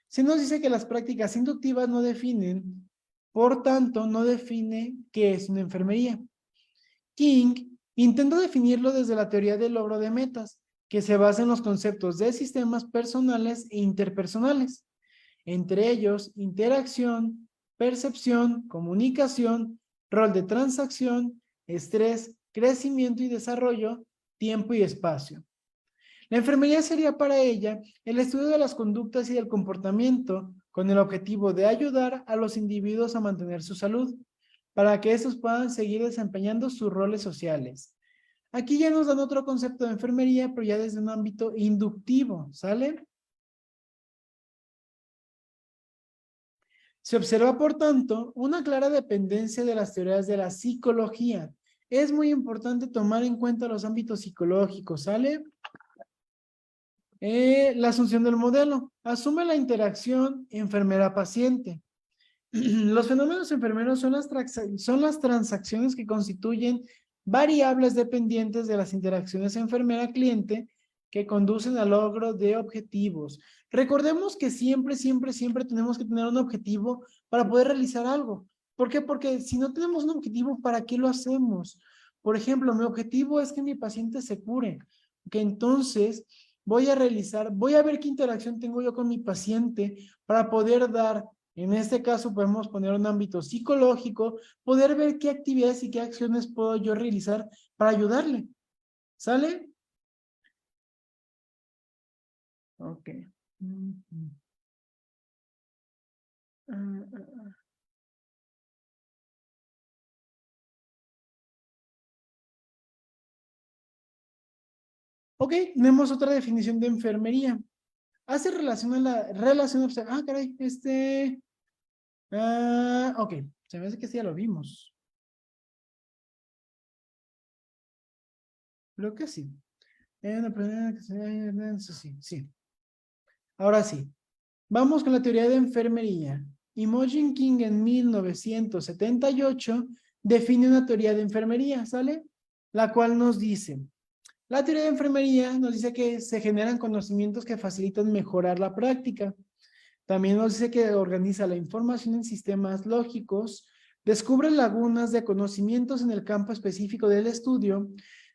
Se nos dice que las prácticas inductivas no definen, por tanto, no define qué es una enfermería. King intenta definirlo desde la teoría del logro de metas, que se basa en los conceptos de sistemas personales e interpersonales, entre ellos interacción, percepción, comunicación, rol de transacción, estrés, crecimiento y desarrollo, tiempo y espacio. La enfermería sería para ella el estudio de las conductas y del comportamiento con el objetivo de ayudar a los individuos a mantener su salud, para que estos puedan seguir desempeñando sus roles sociales. Aquí ya nos dan otro concepto de enfermería, pero ya desde un ámbito inductivo, ¿sale? Se observa, por tanto, una clara dependencia de las teorías de la psicología. Es muy importante tomar en cuenta los ámbitos psicológicos, ¿sale? La asunción del modelo. Asume la interacción enfermera-paciente. Los fenómenos enfermeros son las transacciones que constituyen variables dependientes de las interacciones enfermera-cliente que conducen al logro de objetivos. Recordemos que siempre, siempre, siempre tenemos que tener un objetivo para poder realizar algo. ¿Por qué? Porque si no tenemos un objetivo, ¿para qué lo hacemos? Por ejemplo, mi objetivo es que mi paciente se cure. Que entonces voy a ver qué interacción tengo yo con mi paciente para poder dar, en este caso podemos poner un ámbito psicológico, poder ver qué actividades y qué acciones puedo yo realizar para ayudarle. ¿Sale? Ok. Ok, tenemos otra definición de enfermería. Hace relación a la relación. Ah, caray, ok, se me hace que sí ya lo vimos. Creo que sí. Sí, sí. Ahora sí. Vamos con la teoría de enfermería. Imogen King en 1978 define una teoría de enfermería, ¿sale? La cual nos dice, la teoría de enfermería nos dice que se generan conocimientos que facilitan mejorar la práctica. También nos dice que organiza la información en sistemas lógicos, descubre lagunas de conocimientos en el campo específico del estudio,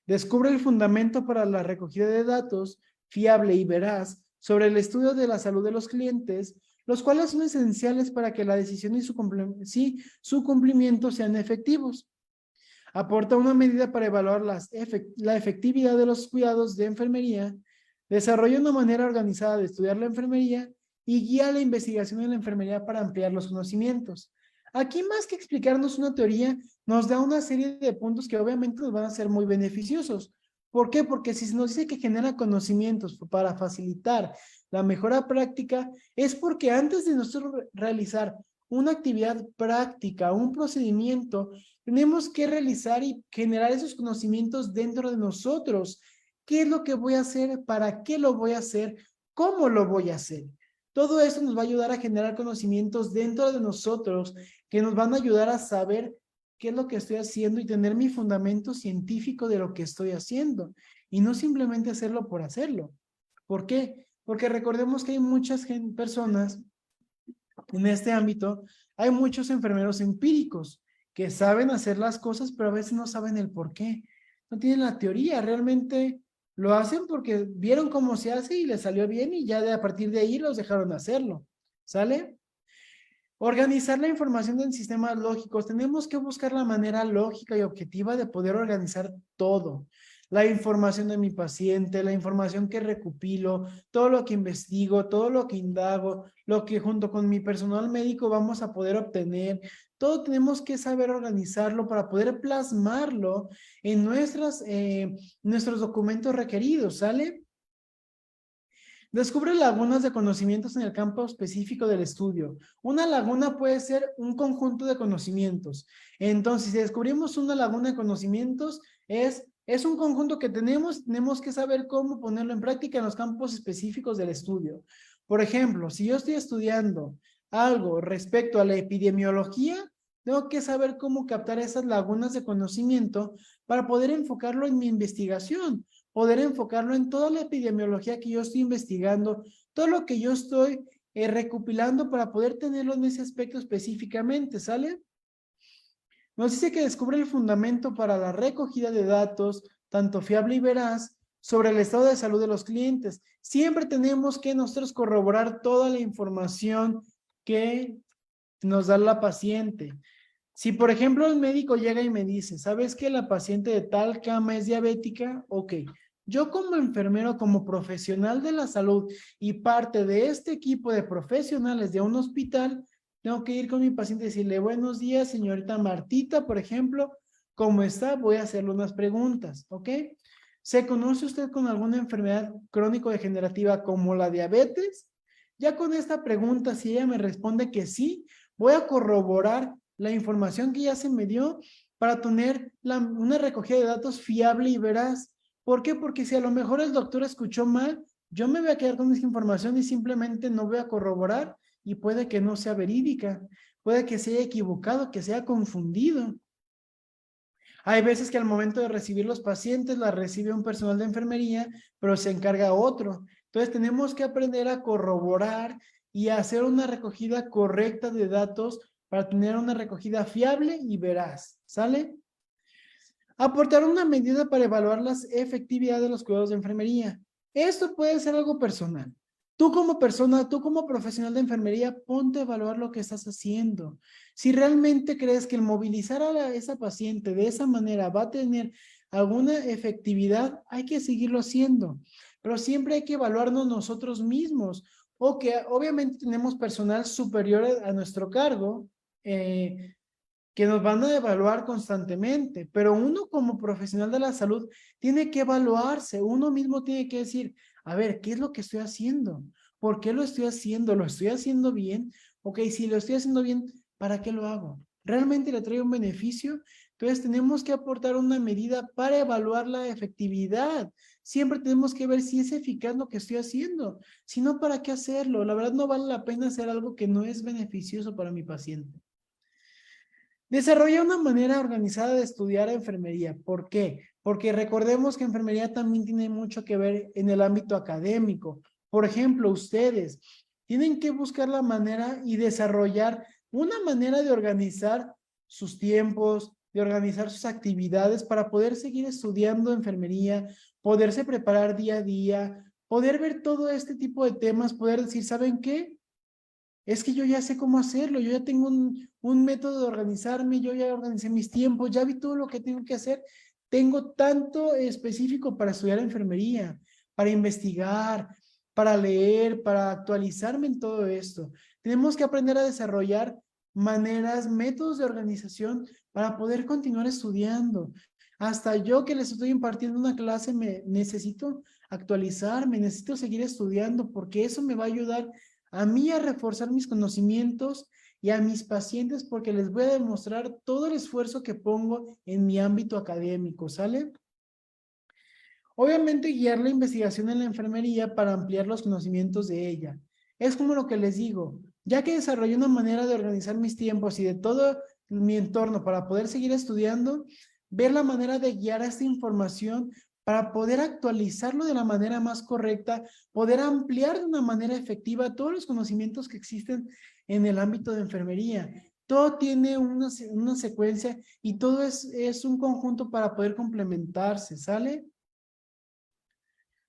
descubre el fundamento para la recogida de datos fiable y veraz sobre el estudio de la salud de los clientes, los cuales son esenciales para que la decisión y su cumplimiento sean efectivos. Aporta una medida para evaluar la efectividad de los cuidados de enfermería, desarrolla una manera organizada de estudiar la enfermería y guía la investigación en la enfermería para ampliar los conocimientos. Aquí, más que explicarnos una teoría, nos da una serie de puntos que obviamente nos van a ser muy beneficiosos. ¿Por qué? Porque si se nos dice que genera conocimientos para facilitar la mejora práctica, es porque antes de nosotros realizar una actividad práctica, un procedimiento, tenemos que realizar y generar esos conocimientos dentro de nosotros. ¿Qué es lo que voy a hacer? ¿Para qué lo voy a hacer? ¿Cómo lo voy a hacer? Todo esto nos va a ayudar a generar conocimientos dentro de nosotros que nos van a ayudar a saber qué es lo que estoy haciendo y tener mi fundamento científico de lo que estoy haciendo y no simplemente hacerlo por hacerlo. ¿Por qué? Porque recordemos que hay muchas personas en este ámbito, hay muchos enfermeros empíricos que saben hacer las cosas, pero a veces no saben el por qué. No tienen la teoría, realmente lo hacen porque vieron cómo se hace y les salió bien y ya a partir de ahí los dejaron hacerlo. ¿Sale? Organizar la información en sistemas lógicos. Tenemos que buscar la manera lógica y objetiva de poder organizar todo. La información de mi paciente, la información que recopilo, todo lo que investigo, todo lo que indago, lo que junto con mi personal médico vamos a poder obtener. Todo tenemos que saber organizarlo para poder plasmarlo en nuestros documentos requeridos, ¿sale? Descubre lagunas de conocimientos en el campo específico del estudio. Una laguna puede ser un conjunto de conocimientos. Entonces, si descubrimos una laguna de conocimientos, es un conjunto que tenemos que saber cómo ponerlo en práctica en los campos específicos del estudio. Por ejemplo, si yo estoy estudiando algo respecto a la epidemiología, tengo que saber cómo captar esas lagunas de conocimiento para poder enfocarlo en mi investigación, poder enfocarlo en toda la epidemiología que yo estoy investigando, todo lo que yo estoy recopilando para poder tenerlo en ese aspecto específicamente, ¿sale? Nos dice que descubre el fundamento para la recogida de datos, tanto fiable y veraz, sobre el estado de salud de los clientes. Siempre tenemos que nosotros corroborar toda la información que nos da la paciente. Si, por ejemplo, el médico llega y me dice, ¿sabes que la paciente de tal cama es diabética? Ok. Yo como enfermero, como profesional de la salud y parte de este equipo de profesionales de un hospital, tengo que ir con mi paciente y decirle, buenos días, señorita Martita, por ejemplo, ¿cómo está? Voy a hacerle unas preguntas, ¿ok? ¿Se conoce usted con alguna enfermedad crónico-degenerativa como la diabetes? Ya con esta pregunta, si ella me responde que sí, voy a corroborar la información que ya se me dio para tener una recogida de datos fiable y veraz. ¿Por qué? Porque si a lo mejor el doctor escuchó mal, yo me voy a quedar con esa información y simplemente no voy a corroborar y puede que no sea verídica, puede que se haya equivocado, que sea confundido. Hay veces que al momento de recibir los pacientes la recibe un personal de enfermería, pero se encarga otro. Entonces tenemos que aprender a corroborar y a hacer una recogida correcta de datos para tener una recogida fiable y veraz. ¿Sale? Aportar una medida para evaluar la efectividad de los cuidados de enfermería. Esto puede ser algo personal. Tú como persona, tú como profesional de enfermería, ponte a evaluar lo que estás haciendo. Si realmente crees que el movilizar a esa paciente de esa manera va a tener alguna efectividad, hay que seguirlo haciendo. Pero siempre hay que evaluarnos nosotros mismos. O que obviamente tenemos personal superior a nuestro cargo, que nos van a evaluar constantemente, pero uno como profesional de la salud tiene que evaluarse, uno mismo tiene que decir, a ver, ¿qué es lo que estoy haciendo? ¿Por qué lo estoy haciendo? ¿Lo estoy haciendo bien? Ok, si lo estoy haciendo bien, ¿para qué lo hago? ¿Realmente le trae un beneficio? Entonces tenemos que aportar una medida para evaluar la efectividad. Siempre tenemos que ver si es eficaz lo que estoy haciendo. Si no, ¿para qué hacerlo? La verdad no vale la pena hacer algo que no es beneficioso para mi paciente. Desarrolla una manera organizada de estudiar enfermería. ¿Por qué? Porque recordemos que enfermería también tiene mucho que ver en el ámbito académico. Por ejemplo, ustedes tienen que buscar la manera y desarrollar una manera de organizar sus tiempos, de organizar sus actividades para poder seguir estudiando enfermería, poderse preparar día a día, poder ver todo este tipo de temas, poder decir, ¿saben qué? Es que yo ya sé cómo hacerlo, yo ya tengo un método de organizarme, yo ya organicé mis tiempos, ya vi todo lo que tengo que hacer. Tengo tanto específico para estudiar enfermería, para investigar, para leer, para actualizarme en todo esto. Tenemos que aprender a desarrollar maneras, métodos de organización para poder continuar estudiando. Hasta yo que les estoy impartiendo una clase, me necesito actualizarme, necesito seguir estudiando porque eso me va a ayudar a mí a reforzar mis conocimientos y a mis pacientes porque les voy a demostrar todo el esfuerzo que pongo en mi ámbito académico, ¿sale? Obviamente guiar la investigación en la enfermería para ampliar los conocimientos de ella. Es como lo que les digo, ya que desarrollé una manera de organizar mis tiempos y de todo mi entorno para poder seguir estudiando, ver la manera de guiar esta información para poder actualizarlo de la manera más correcta, poder ampliar de una manera efectiva todos los conocimientos que existen en el ámbito de enfermería. Todo tiene una secuencia y todo es un conjunto para poder complementarse, ¿sale?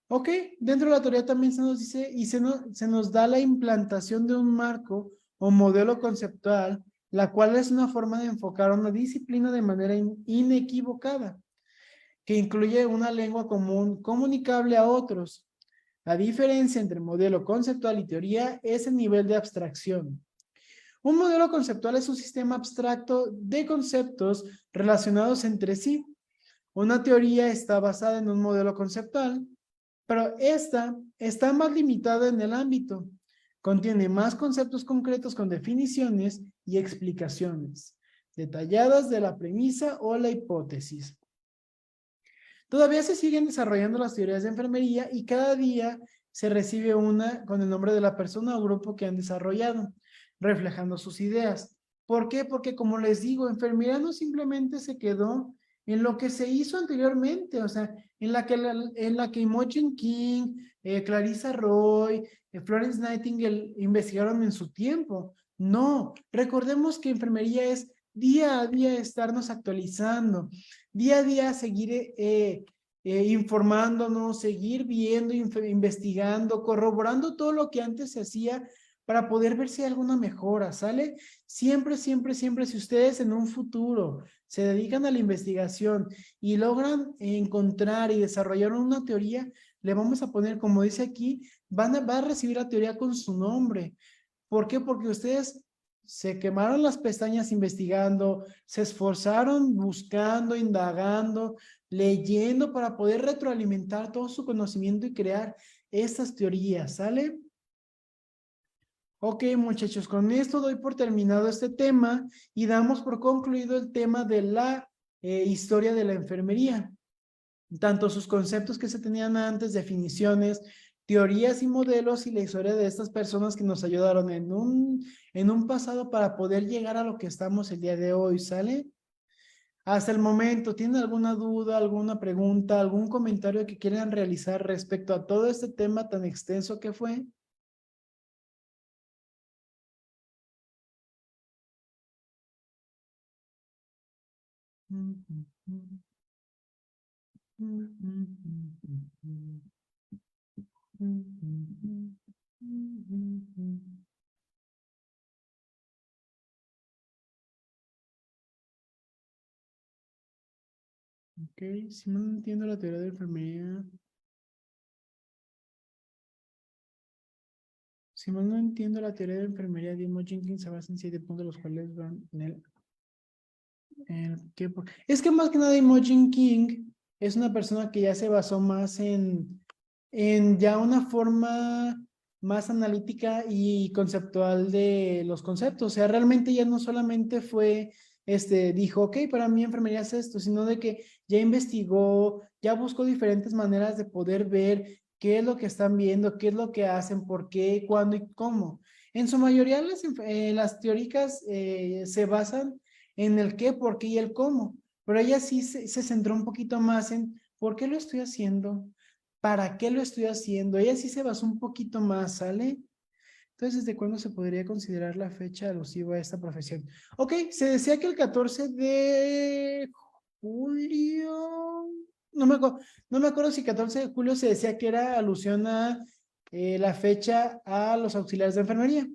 Ok, dentro de la teoría también se nos dice y se nos da la implantación de un marco o modelo conceptual, la cual es una forma de enfocar una disciplina de manera inequivocada, que incluye una lengua común comunicable a otros. La diferencia entre modelo conceptual y teoría es el nivel de abstracción. Un modelo conceptual es un sistema abstracto de conceptos relacionados entre sí. Una teoría está basada en un modelo conceptual, pero esta está más limitada en el ámbito. Contiene más conceptos concretos con definiciones y explicaciones detalladas de la premisa o la hipótesis. Todavía se siguen desarrollando las teorías de enfermería y cada día se recibe una con el nombre de la persona o grupo que han desarrollado, reflejando sus ideas. ¿Por qué? Porque como les digo, enfermería no simplemente se quedó en lo que se hizo anteriormente, o sea, en la que Imogen King, Clarissa Roy, Florence Nightingale investigaron en su tiempo. No, recordemos que enfermería es día a día estarnos actualizando, día a día seguir informándonos, seguir viendo, investigando, corroborando todo lo que antes se hacía para poder ver si hay alguna mejora, ¿sale? Siempre, siempre, siempre, si ustedes en un futuro se dedican a la investigación y logran encontrar y desarrollar una teoría, le vamos a poner, como dice aquí, va a recibir la teoría con su nombre. ¿Por qué? Porque ustedes se quemaron las pestañas investigando, se esforzaron buscando, indagando, leyendo para poder retroalimentar todo su conocimiento y crear estas teorías, ¿sale? Ok, muchachos, con esto doy por terminado este tema y damos por concluido el tema de la historia de la enfermería. Tanto sus conceptos que se tenían antes, definiciones, teorías y modelos y la historia de estas personas que nos ayudaron en un pasado para poder llegar a lo que estamos el día de hoy, ¿sale? Hasta el momento, ¿tienen alguna duda, alguna pregunta, algún comentario que quieran realizar respecto a todo este tema tan extenso que fue? Ok, si no entiendo la teoría de enfermería. Si mal no entiendo la teoría de enfermería de Imogen King se basa en 7 puntos, los cuales van en el Es que más que nada Imogen King es una persona que ya se basó más en ya una forma más analítica y conceptual de los conceptos. O sea, realmente ya no solamente fue, dijo, ok, para mí enfermería es esto, sino de que ya investigó, ya buscó diferentes maneras de poder ver qué es lo que están viendo, qué es lo que hacen, por qué, cuándo y cómo. En su mayoría las teóricas se basan en el qué, por qué y el cómo, pero ella sí se centró un poquito más en por qué lo estoy haciendo, para qué lo estoy haciendo. Ella sí se basó un poquito más, ¿sale? Entonces, ¿desde cuándo se podría considerar la fecha alusiva a esta profesión? Ok, se decía que el 14 de julio, no me acuerdo si 14 de julio se decía que era alusión a la fecha a los auxiliares de enfermería,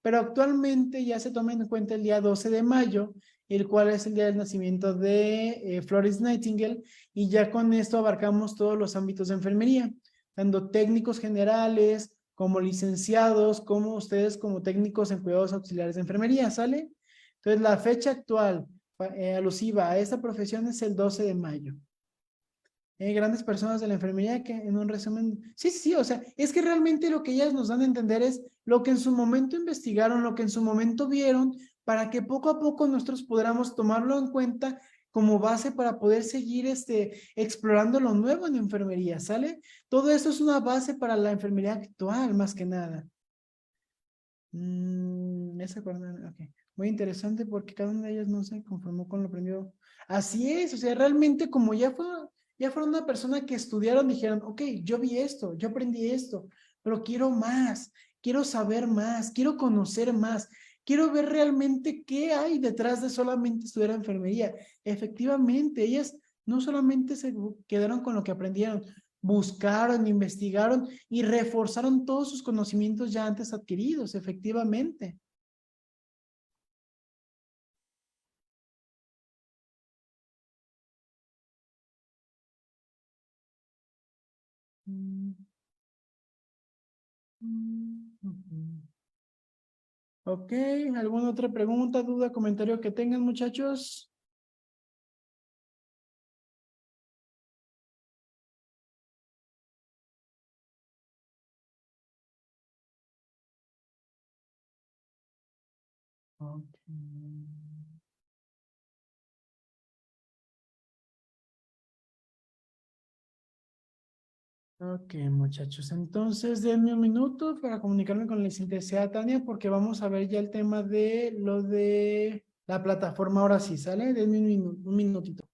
pero actualmente ya se toma en cuenta el día 12 de mayo, el cual es el día del nacimiento de Florence Nightingale, y ya con esto abarcamos todos los ámbitos de enfermería, tanto técnicos generales, como licenciados, como ustedes como técnicos en cuidados auxiliares de enfermería, ¿sale? Entonces, la fecha actual alusiva a esta profesión es el 12 de mayo. Grandes personas de la enfermería que en un resumen, sí, o sea, es que realmente lo que ellas nos dan a entender es lo que en su momento investigaron, lo que en su momento vieron, para que poco a poco nosotros podamos tomarlo en cuenta como base para poder seguir explorando lo nuevo en enfermería, ¿sale? Todo esto es una base para la enfermería actual, más que nada. Ok. Muy interesante porque cada una de ellas no se conformó con lo aprendido. Así es, o sea, realmente como ya fueron una persona que estudiaron, dijeron, ok, yo vi esto, yo aprendí esto, pero quiero más, quiero saber más, quiero conocer más, quiero ver realmente qué hay detrás de solamente estudiar enfermería. Efectivamente, ellas no solamente se quedaron con lo que aprendieron, buscaron, investigaron y reforzaron todos sus conocimientos ya antes adquiridos, efectivamente. Ok, ¿alguna otra pregunta, duda, comentario que tengan, muchachos? Ok. Ok, muchachos. Entonces, denme un minuto para comunicarme con la licenciada Tania porque vamos a ver ya el tema de lo de la plataforma ahora sí, ¿sale? Denme un minutito.